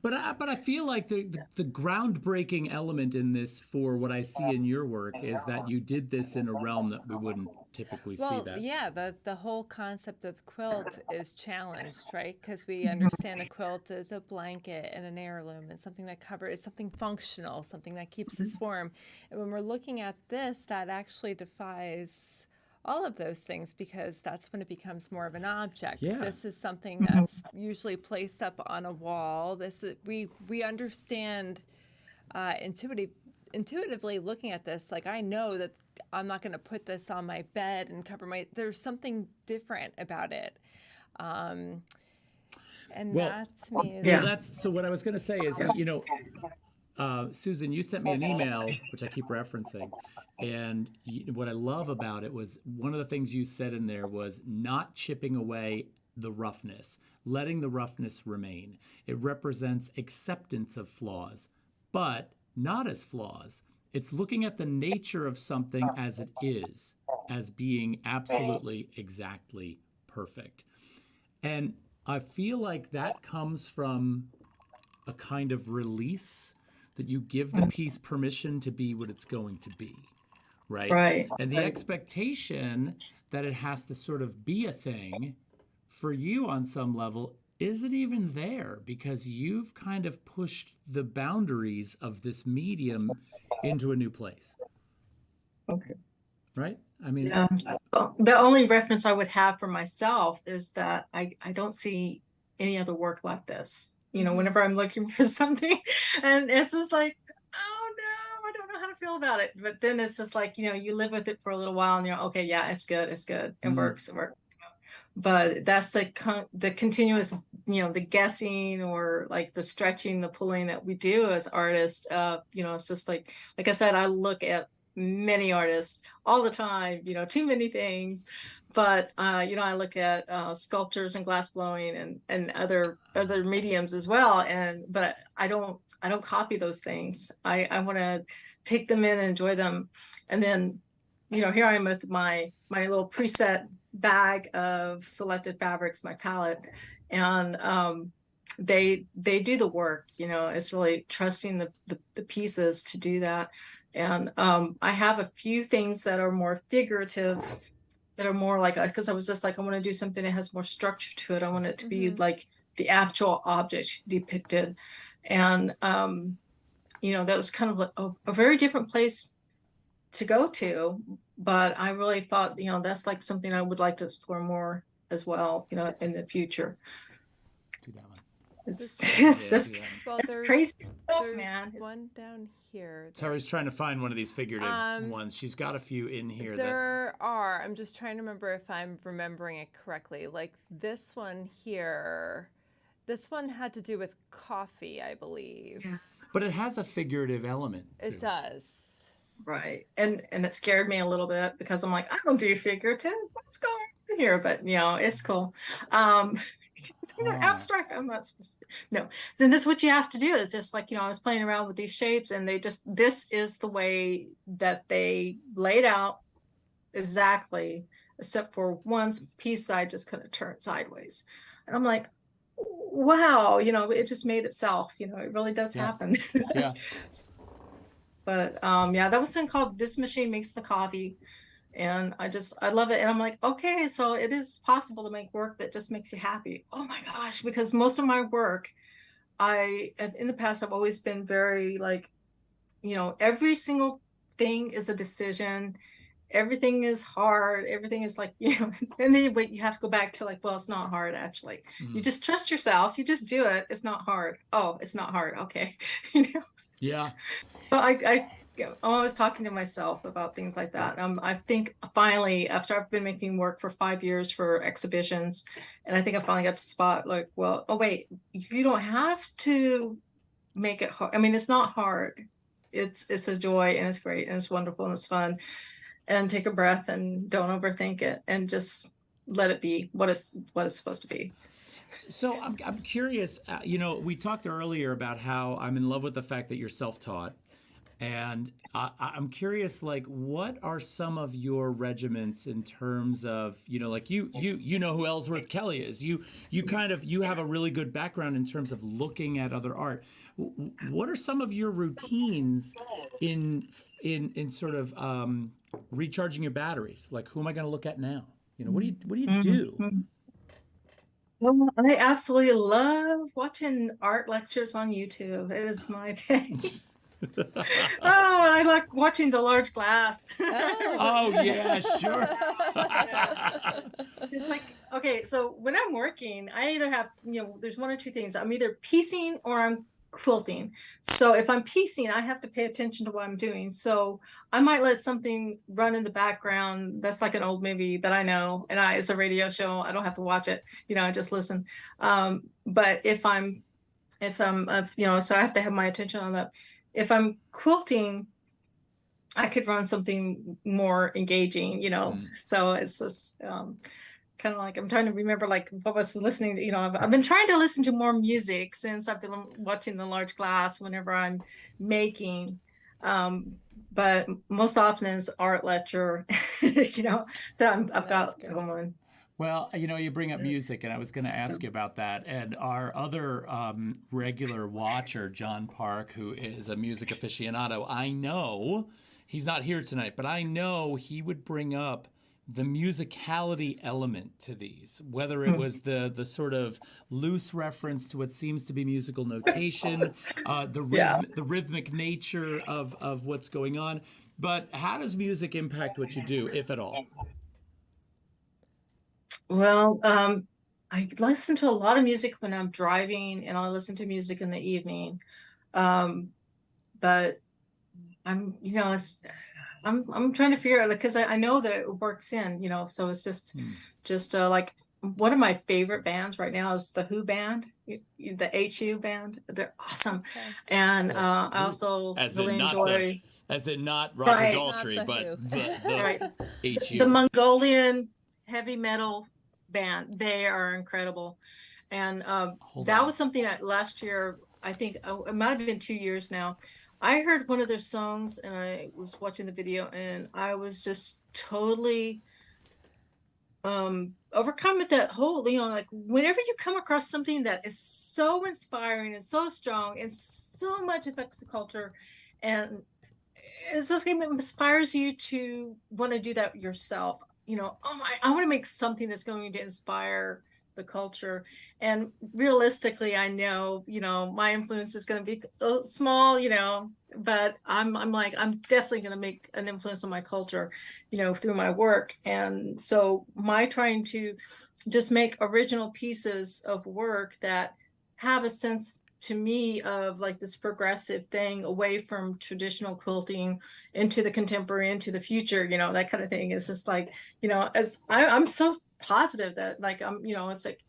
But I feel like the groundbreaking element in this for what I see in your work is that you did this in a realm that we wouldn't typically see Well, that. yeah, the whole concept of quilt is challenged, right? Because we understand a quilt is a blanket and an heirloom and something that covers, something functional, something that keeps us warm. And when we're looking at this, that actually defies all of those things because that's when it becomes more of an object. Yeah. This is something that's usually placed up on a wall. We understand intuitively looking at this, like I know that I'm not going to put this on my bed and cover there's something different about it. And that to me is So what I was going to say is, Susan, you sent me an email, which I keep referencing. And what I love about it was one of the things you said in there was not chipping away the roughness, letting the roughness remain. It represents acceptance of flaws, but not as flaws. It's looking at the nature of something as it is, as being absolutely exactly perfect. And I feel like that comes from a kind of release that you give the piece permission to be what it's going to be, right? Right. And the expectation that it has to sort of be a thing for you on some level isn't even there because you've kind of pushed the boundaries of this medium into a new place. Okay. Right? I mean, Yeah. The only reference I would have for myself is that I don't see any other work like this. Whenever I'm looking for something, and it's just like, oh no, I don't know know how to feel about it. But then it's just like, you live with it for a little while and you're okay, yeah, it's good, it works, it works. But that's the continuous, the guessing or like the stretching, the pulling that we do as artists. It's just like I said, I look at many artists all the time, too many things. But I look at sculptures and glass blowing and other mediums as well. But I don't copy those things. I want to take them in and enjoy them. And then, here I am with my little preset bag of selected fabrics, my palette, and they do the work. It's really trusting the pieces to do that. And I have a few things that are more figurative, that are more like, because I was just like, I want to do something that has more structure to it. I want it to be like the actual object depicted. And that was kind of a very different place to go to, but I really thought, that's like something I would like to explore more as well, in the future. Do that one. It's just, Well, it's there's- crazy stuff, There's man. It's- one down here. Terry's trying to find one of these figurative Um, ones. She's got a few in here that There are. I'm just trying to remember if I'm remembering it correctly. Like this one here. This one had to do with coffee, I believe. Yeah. but it has a figurative element too. It does. Right. And it scared me a little bit because I'm like, I don't do figurative. What's going on here? But it's cool. It's kind of Oh. abstract. I'm not supposed to. No. Then this is what you have to do is just like, I was playing around with these shapes and this is the way that they laid out exactly, except for one piece that I just kind of turned sideways. And I'm like, wow, it just made itself, it really does Yeah. happen. Yeah. But that was something called This Machine Makes the Coffee. And I love it. And I'm like, okay, so it is possible to make work that just makes you happy. Oh my gosh, because most of my work, in the past, I've always been very like, every single thing is a decision. Everything is hard. Everything is like, and then you have to go back to like, well, it's not hard actually. You just trust yourself. You just do it. It's not hard. Oh, it's not hard. Okay. Yeah. But I'm always talking to myself about things like that. I think finally, after I've been making work for 5 years for exhibitions, and I think I finally got to spot like, well, oh wait, you don't have to make it hard. I mean, it's not hard. It's a joy and it's great and it's wonderful and it's fun. And take a breath and don't overthink it and just let it be what it's supposed to be. So I'm curious. We talked earlier about how I'm in love with the fact that you're self-taught, and I'm curious, like, what are some of your regiments in terms of, like you know who Ellsworth Kelly is. You have a really good background in terms of looking at other art. What are some of your routines in sort of recharging your batteries? Like, who am I going to look at now? What do you do? Well, I absolutely love watching art lectures on YouTube. It is my thing. I like watching the large glass. Oh yeah, sure. It's like, okay, so when I'm working, I either have, there's one or two things. I'm either piecing or I'm quilting. So if I'm piecing, I have to pay attention to what I'm doing. So I might let something run in the background that's like an old movie that I know, and it's a radio show. I don't have to watch it. I just listen. But if I'm, so I have to have my attention on that. If I'm quilting, I could run something more engaging, So it's just kind of like I'm trying to remember like what I was listening to. I've been trying to listen to more music since I've been watching the large glass whenever I'm making. But most often it's art lecture, that I've got going. Well, you bring up music, and I was going to ask you about that. And our other regular watcher, John Park, who is a music aficionado, I know he's not here tonight, but I know he would bring up the musicality element to these, whether it was the sort of loose reference to what seems to be musical notation, the rhythmic nature of what's going on. But how does music impact what you do, if at all? Well, I listen to a lot of music when I'm driving, and I listen to music in the evening. But it's I'm trying to figure out, because I know that it works in, so it's just like one of my favorite bands right now is the Who band, the HU band. They're awesome. Okay. And The I Who. also As really in not enjoy, not Roger right, Not Daltrey, the but Who. right, the the HU. Mongolian heavy metal band. They are incredible. And Hold that on. was something that last year, I think it might have been 2 years now. I heard one of their songs and I was watching the video and I was just totally overcome with that whole, like whenever you come across something that is so inspiring and so strong and so much affects the culture, and it's just it inspires you to want to do that yourself. Oh my, I want to make something that's going to inspire the culture. And realistically, I know, my influence is going to be small, but I'm like, I'm definitely going to make an influence on my culture, through my work. And so my trying to just make original pieces of work that have a sense to me of like this progressive thing away from traditional quilting into the contemporary, into the future, that kind of thing. It's just like, as I'm so positive that like it's like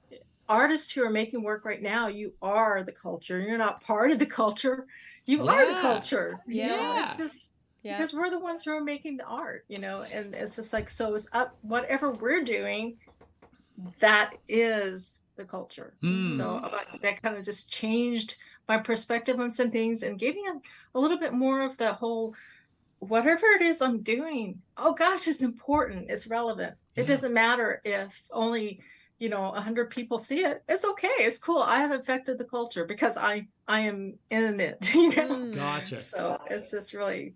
artists who are making work right now, you are the culture. You're not part of the culture. You are the Yeah. culture. Yeah. It's just Yeah. because we're the ones who are making the art, and it's just like, so it's up, whatever we're doing, that is the culture. So that kind of just changed my perspective on some things and gave me a little bit more of the whole, whatever it is I'm doing, oh gosh, it's important, it's relevant. It Yeah. doesn't matter if only 100 people see it. It's okay, it's cool. I have affected the culture because I am in it. Gotcha. So it's just really,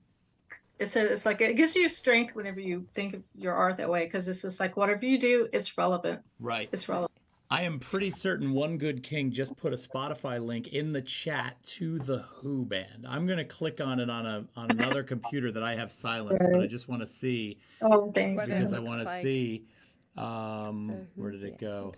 it's like it gives you strength whenever you think of your art that way, because it's just like whatever you do, it's relevant. Right. It's relevant. I am pretty certain One Good King just put a Spotify link in the chat to the Who band. I'm going to click on it on another computer that I have silenced, but I just want to see Oh, thanks. What it because I looks want to like. see The where Who did it band. go?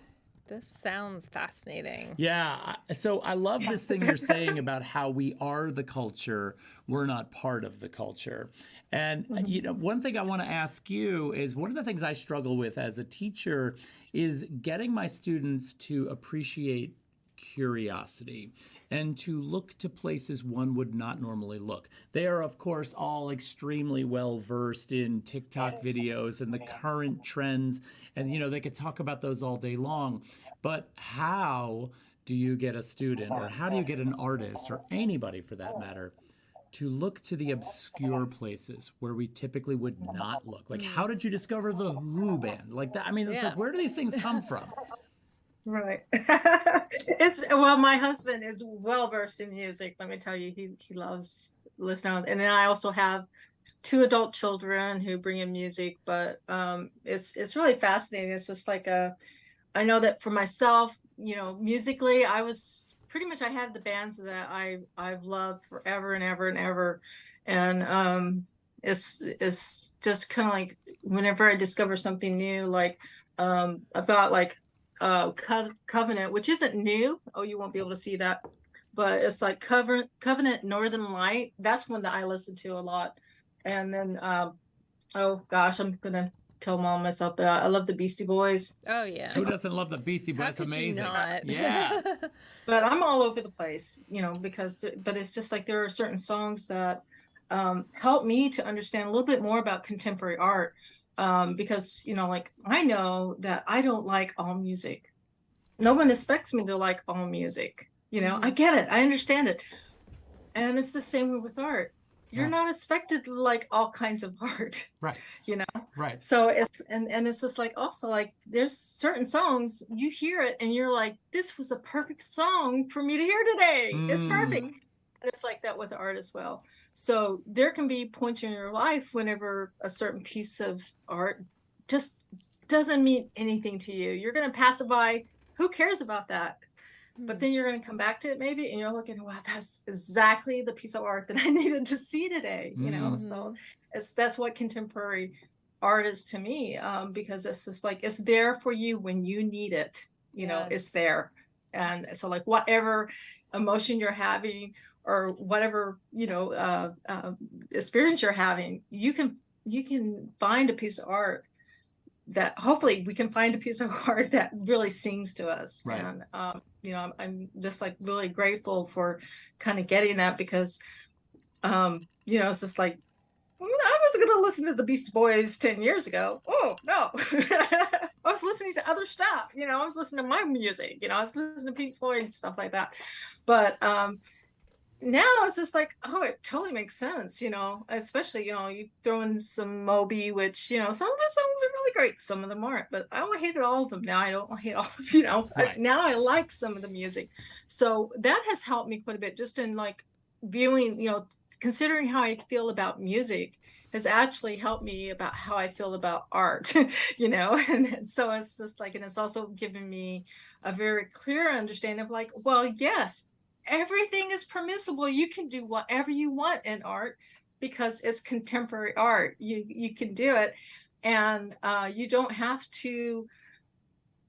This sounds fascinating. Yeah. So I love this thing you're saying about how we are the culture, we're not part of the culture. And, one thing I want to ask you is one of the things I struggle with as a teacher is getting my students to appreciate curiosity and to look to places one would not normally look. They are, of course, all extremely well versed in TikTok videos and the current trends. And, they could talk about those all day long. But how do you get a student, or how do you get an artist, or anybody for that matter, to look to the obscure places where we typically would not look? Like, how did you discover the Who band? Like that. I mean, it's Yeah. like, where do these things come from? Right. Well, my husband is well versed in music. Let me tell you, he loves listening. And then I also have 2 adult children who bring in music, but it's really fascinating. It's just like I know that for myself, musically, I was pretty much, I had the bands that I've loved forever and ever and ever. And it's just kind of like whenever I discover something new, like I've got like Covenant, which isn't new. Oh, you won't be able to see that, but it's like Covenant Northern Light. That's one that I listen to a lot. And then oh gosh, I'm gonna tell mom myself, but I love the Beastie Boys. Oh yeah. Who doesn't love the Beastie Boys? How That's could you amazing. not? Yeah. But I'm all over the place, because but it's just like there are certain songs that help me to understand a little bit more about contemporary art. Because like I know that I don't like all music. No one expects me to like all music. I get it, I understand it, and it's the same way with art. You're Yeah. not expected to like all kinds of art. Right. Right. So it's and it's just like, also like there's certain songs you hear it and you're like, this was a perfect song for me to hear today. It's perfect. And it's like that with art as well. So there can be points in your life whenever a certain piece of art just doesn't mean anything to you. You're going to pass it by. Who cares about that? But then you're going to come back to it maybe and you're looking, wow, that's exactly the piece of art that I needed to see today. So that's what contemporary art is to me, because it's just like it's there for you when you need it. It's there. And so like whatever emotion you're having or whatever experience you're having, you can find a piece of art that hopefully we can find a piece of art that really sings to us. Right. And I'm just like really grateful for kind of getting that, because it's just like, I wasn't going to listen to the Beastie Boys 10 years ago. Oh, no. I was listening to other stuff. I was listening to my music. I was listening to Pink Floyd and stuff like that. But now it's just like, oh, it totally makes sense, especially, you throw in some Moby, which, some of the songs are really great. Some of them aren't, but I don't hate all of them. Now I don't hate all of, Right. now I like some of the music. So that has helped me quite a bit, just in like viewing, considering how I feel about music has actually helped me about how I feel about art, and so it's just like, and it's also given me a very clear understanding of like, well, yes, everything is permissible. You can do whatever you want in art because it's contemporary art. You can do it, and you don't have to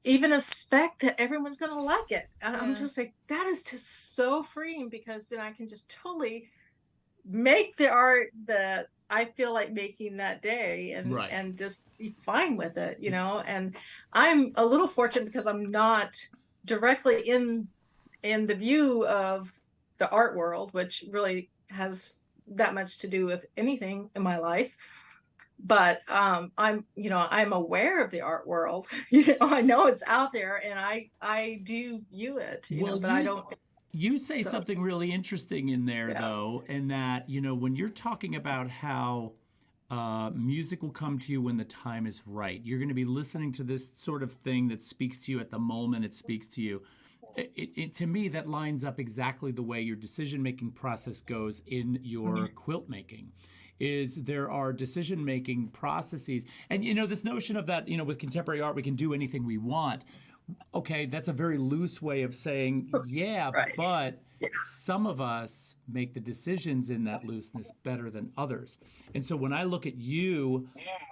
even expect that everyone's going to like it. And I'm just like, that is just so freeing, because then I can just totally make the art that I feel like making that day, and Right. and just be fine with it, and I'm a little fortunate because I'm not directly in the view of the art world, which really has that much to do with anything in my life. But I'm aware of the art world. I know it's out there, and I do view it, Well, but I don't. You say So, something really interesting in there, yeah. though, in that, when you're talking about how music will come to you when the time is right, you're going to be listening to this sort of thing that speaks to you at the moment it speaks to you. To me, that lines up exactly the way your decision-making process goes in your quilt making. Is there are decision-making processes. And, this notion of that, with contemporary art, we can do anything we want. Okay, that's a very loose way of saying, yeah, Right. but some of us make the decisions in that looseness better than others. And so when I look at you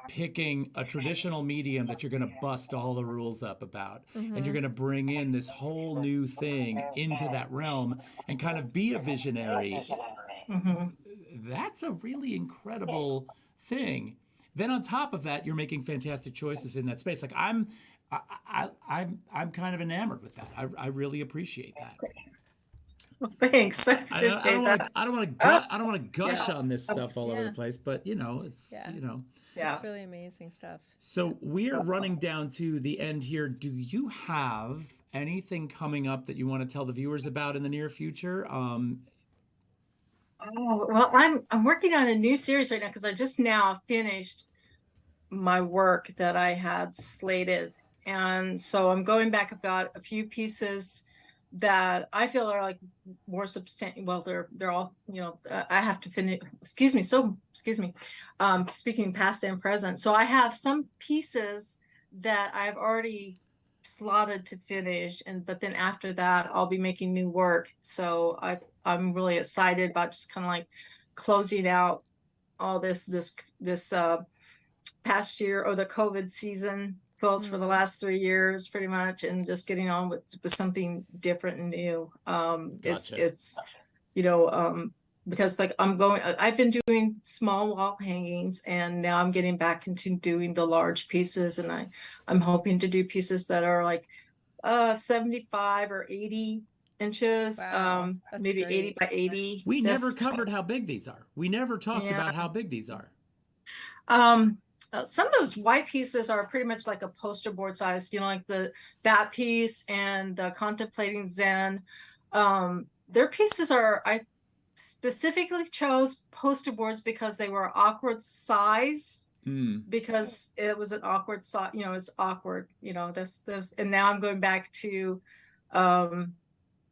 picking a traditional medium that you're going to bust all the rules up about, and you're going to bring in this whole new thing into that realm and kind of be a visionary, that's a really incredible thing. Then on top of that, you're making fantastic choices in that space. Like I'm kind of enamored with that. I really appreciate that. Well, thanks. I I appreciate don't that. I don't want to gush Yeah. on this stuff all over Yeah. the place, but it's Yeah. Yeah. It's really amazing stuff. So we're running down to the end here. Do you have anything coming up that you want to tell the viewers about in the near future? Oh, well, I'm working on a new series right now, because I just now finished my work that I had slated. And so I'm going back. I've got a few pieces that I feel are like more substantial. Well, they're all, I have to finish, excuse me. Speaking past and present. So I have some pieces that I've already slotted to finish, but then after that I'll be making new work. So I'm really excited about just kind of like closing out all this past year, or the COVID season goals for the last 3 years, pretty much, and just getting on with something different and new. Gotcha. It's because like I've been doing small wall hangings, and now I'm getting back into doing the large pieces, and I'm hoping to do pieces that are like 75 or 80 inches, Wow, that's maybe great. 80 by 80. We never covered how big these are. We never talked Yeah. about how big these are. Some of those white pieces are pretty much like a poster board size, like that piece and the Contemplating Zen. Their pieces I specifically chose poster boards because they were awkward size, because it was an awkward size, it's awkward, this, and now I'm going back to, then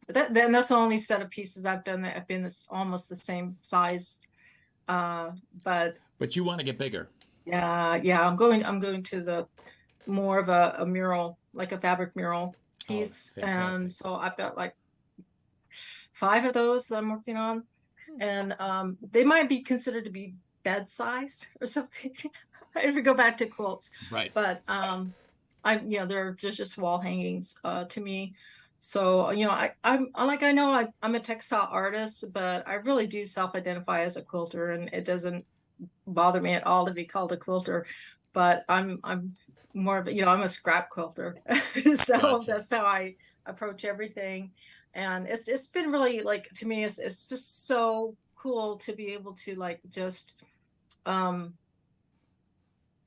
that's the only set of pieces I've done that have been almost the same size. But you want to get bigger. yeah, I'm going to the more of a mural, like a fabric mural piece. fantastic. And so I've got like 5 of those that I'm working on, and they might be considered to be bed size or something if we go back to quilts. Right. But they're just wall hangings to me. So, I know I'm a textile artist, but I really do self-identify as a quilter, and it doesn't bother me at all to be called a quilter. But I'm more of I'm a scrap quilter. So Gotcha. that's how I approach everything. And it's been really, like, to me, it's just so cool to be able to, like, just um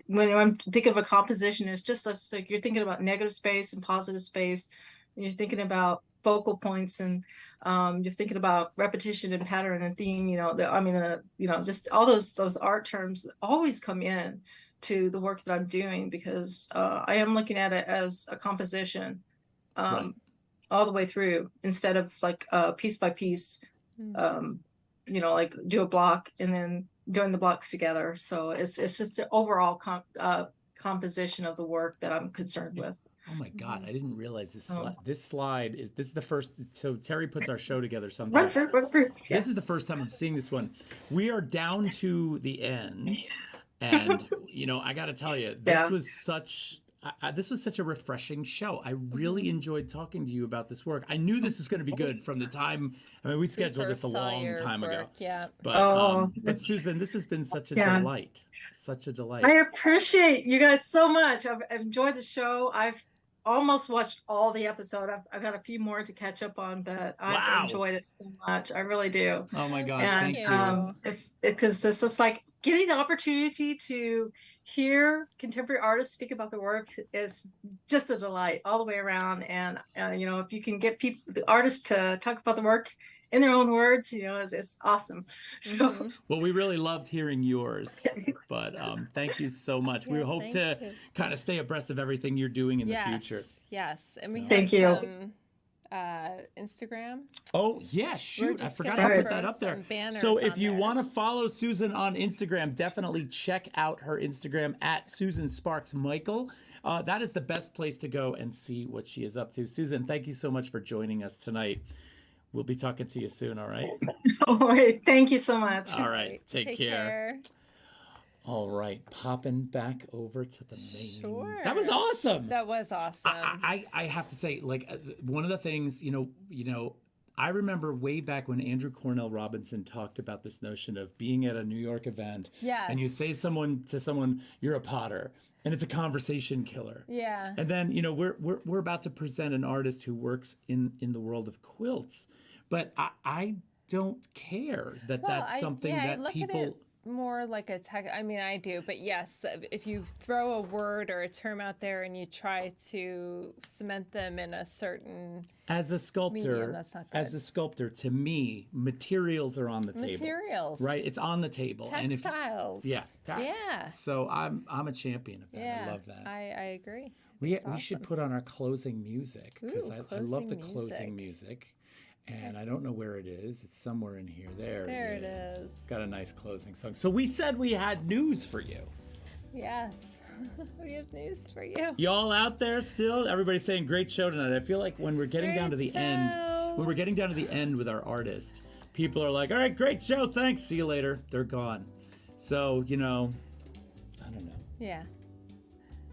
when I'm thinking of a composition, it's just like you're thinking about negative space and positive space, and you're thinking about focal points, and you're thinking about repetition and pattern and theme. Just all those art terms always come in to the work that I'm doing, because I am looking at it as a composition, Right. um, all the way through, instead of like piece by piece, Mm. like do a block and then doing the blocks together. So it's just the overall composition of the work that I'm concerned with. Oh my God, I didn't realize this Oh. slide. This is the first. So Terry puts our show together Run sometimes. through, run through. Yeah. This is the first time I'm seeing this one. We are down to the end, and I got to tell you, Yeah. this was such a refreshing show. I really enjoyed talking to you about this work. I knew this was going to be good from the time. I mean, we scheduled this a First saw long your time ago. work, yeah. But Oh, but Susan, this has been such a Yeah. delight. Such a delight. I appreciate you guys so much. I've enjoyed the show. I've almost watched all the episode. I've got a few more to catch up on, but I've Wow. enjoyed it so much. I really do. Oh my God, And thank you. it's because it's just like getting the opportunity to hear contemporary artists speak about the work is just a delight all the way around. And if you can get the artists to talk about the work in their own words, it's awesome. So Mhm. Well, we really loved hearing yours, but thank you so much. We Yes, hope thank to you. kind of stay abreast of everything you're doing in the Yes, future. yes, and we So- have Thank you. some Instagram. Oh, yeah, We're shoot. I just forgot gonna to put put that up there. some banners So if on you there. want to follow Susan on Instagram, definitely check out her Instagram at Susan Sparks Michael. That is the best place to go and see what she is up to. Susan, thank you so much for joining us tonight. We'll be talking to you soon, all right? all right, thank you so much. All right, take care. care. All right, popping back over to the main. Sure. That was awesome. That was awesome. I have to say, like, one of the things, I remember way back when Andrew Cornell Robinson talked about this notion of being at a New York event, Yes. and you say to someone, you're a potter, and it's a conversation killer. Yeah. And then, we're about to present an artist who works in the world of quilts, but I don't care that that's something I that look people. at it more like a tech. I mean, I do, but yes, if you throw a word or a term out there and you try to cement them in a certain As a sculptor, medium, that's not good. to me, materials are on the table. Materials, Right, it's on the table. And if textiles, yeah, yeah, So I'm a champion of that. yeah. I love that. I agree. we It's should awesome. put on our closing music because Ooh, I love the closing closing music. And I don't know where it is. It's somewhere in here. There It it is. is. Got a nice closing song. So we said we had news for you. Yes, we have news for you. Y'all out there still? Everybody's saying great show tonight. I feel like when we're getting down to the Great end, show. when we're getting down to the end with our artist, people are like, all right, great show, thanks, see you later. They're gone. So, I don't know. Yeah.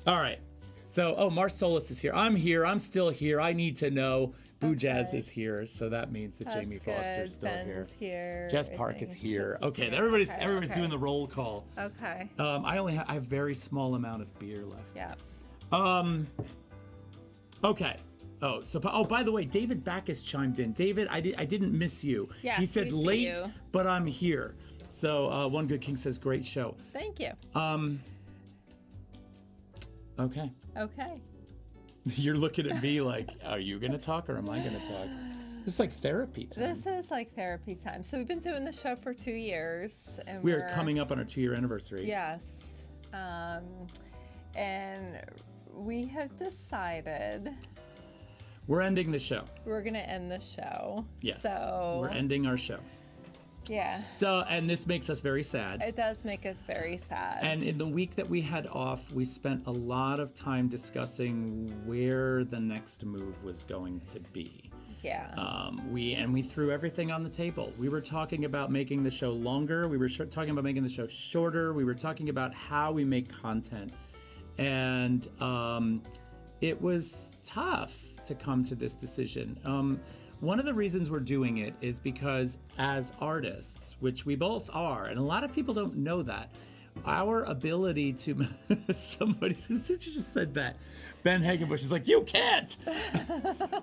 All right. So, Mars Solis is here. I'm here. I'm still here. I need to know. Boo Jazz Okay. is here, so that means that Jamie That's Foster's good. still here. Ben's here. Jess Park is everything. here. Jess is Okay, here. everybody's Okay, doing the roll call. Okay. I have a very small amount of beer left. Yeah. Okay. By the way, David Backus chimed in. David, I didn't miss you. Yes, he said we see late, you. but I'm here. So One Good King says great show. Thank you. Okay. Okay. You're looking at me like, are you gonna talk or am I gonna talk? This is like therapy time. This is like therapy time. So we've been doing the show for 2 years, and We are coming up on our 2-year anniversary. Yes, and we have decided We're ending the show. we're gonna end the show. Yes. So We're ending our show. yeah, And this makes us very sad. it does make us very sad. And in the week that we had off, we spent a lot of time discussing where the next move was going to be. yeah. We threw everything on the table. We were talking about making the show longer. We were talking about making the show shorter. We were talking about how we make content, and it was tough to come to this decision. One of the reasons we're doing it is because as artists, which we both are, and a lot of people don't know that, our ability to somebody who just said that. Ben Hagenbush is like, you can't.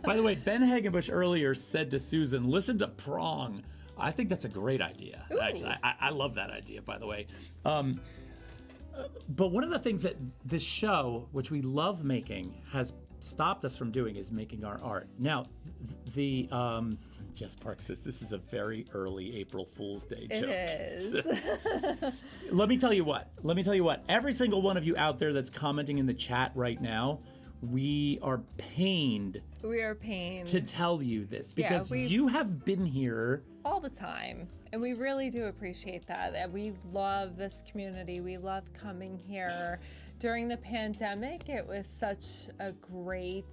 By the way, Ben Hagenbush earlier said to Susan, listen to Prong. I think that's a great idea. Actually, I love that idea, by the way. But one of the things that this show, which we love making, has stopped us from doing is making our art. Now, the Jess Park says this is a very early April Fool's Day joke. It is. Let me tell you what. Every single one of you out there that's commenting in the chat right now, we are pained We are pained to tell you this because we've- you have been here. all the time. And we really do appreciate that. And we love this community. We love coming here. During the pandemic, it was such a great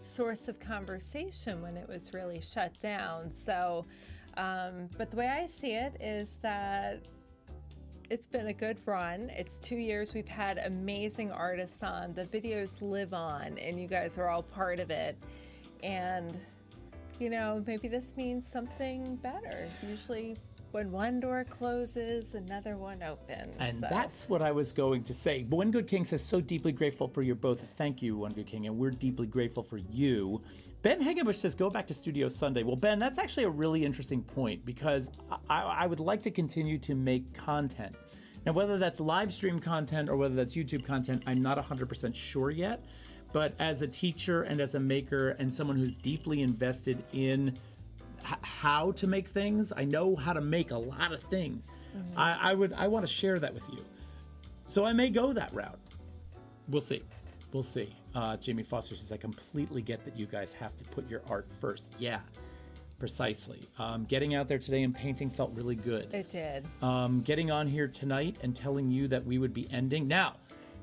source of conversation when it was really shut down. So, but the way I see it is that it's been a good run. It's 2 years. We've had amazing artists on. The videos live on, and you guys are all part of it. And, you know, maybe this means something better. Usually when one door closes, another one opens. And So, that's what I was going to say. But One Good King says, so deeply grateful for your both. Thank you, One Good King, and we're deeply grateful for you. Ben Hagenbush says, go back to Studio Sunday. Well, Ben, that's actually a really interesting point because I would like to continue to make content. Now, whether that's live stream content or whether that's YouTube content, I'm not 100% sure yet. But as a teacher and as a maker and someone who's deeply invested in how to make things, I know how to make a lot of things. I want to share that with you. So I may go that route. We'll see. Jamie Foster says, I completely get that you guys have to put your art first. Yeah, precisely. Getting out there today and painting felt really good. it did. Getting on here tonight and telling you that we would be ending. Now,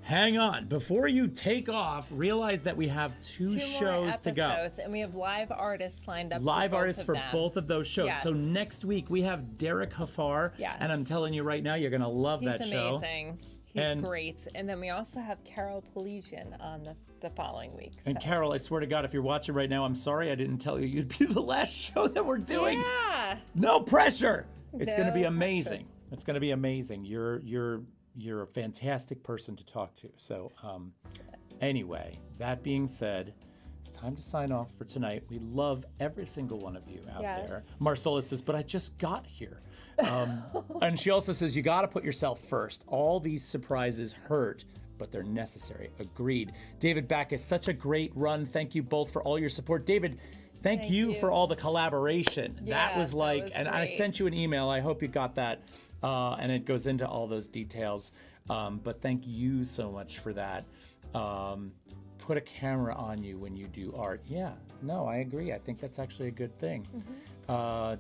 hang on. Before you take off, realize that we have two Two more shows to go. episodes, and we have live artists lined up. Live for both artists of for them. both of those shows. So Yes. next week we have Derek Hafar. Yes. And I'm telling you right now, you're going to love He's that show. amazing. He's And- great. And then we also have Carol Pelesian on the following week. And so- Carol, I swear to God, if you're watching right now, I'm sorry I didn't tell you you'd be the last show that we're doing. Yeah. No pressure. It's going to No be pressure. amazing. It's going to be amazing. You're a fantastic person to talk to. So anyway, that being said, it's time to sign off for tonight. We love every single one of you out Yes. there. Marcella says, but I just got here. And she also says, you got to put yourself first. All these surprises hurt, but they're necessary. Agreed. David Backus, such a great run. Thank you both for all your support. David, thank you for all the collaboration. Yeah, that was like, and I great. sent you an email. I hope you got that. And it goes into all those details. But thank you so much for that. Put a camera on you when you do art. Yeah, no, I agree. I think that's actually a good thing.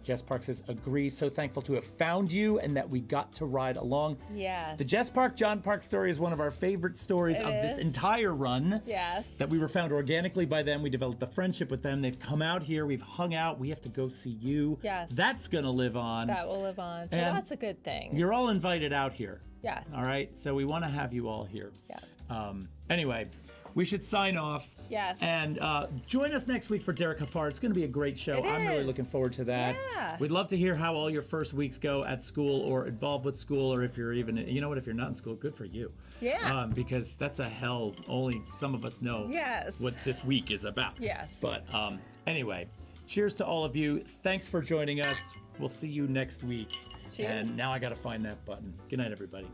Jess Park says, agree. So thankful to have found you and that we got to ride along. Yes. The Jess Park, John Park story is one of our favorite stories of this is. entire run. Yes. That we were found organically by them. We developed a friendship with them. They've come out here. We've hung out. We have to go see you. Yes. That's going to live on. That will live on. So And that's a good thing. You're all invited out here. Yes. All right. So we want to have you all here. Yeah. Anyway, we should sign off. Yes. And join us next week for Derek Hafar. It's going to be a great show. It I'm really is. looking forward to that. Yeah. We'd love to hear how all your first weeks go at school or involved with school, or if you're even, you know what, if you're not in school, good for you. Yeah. Because that's a hell only some of us know Yes. what this week is about. Yes. But anyway, cheers to all of you. Thanks for joining us. We'll see you next week. Cheers. And now I got to find that button. Good night, everybody.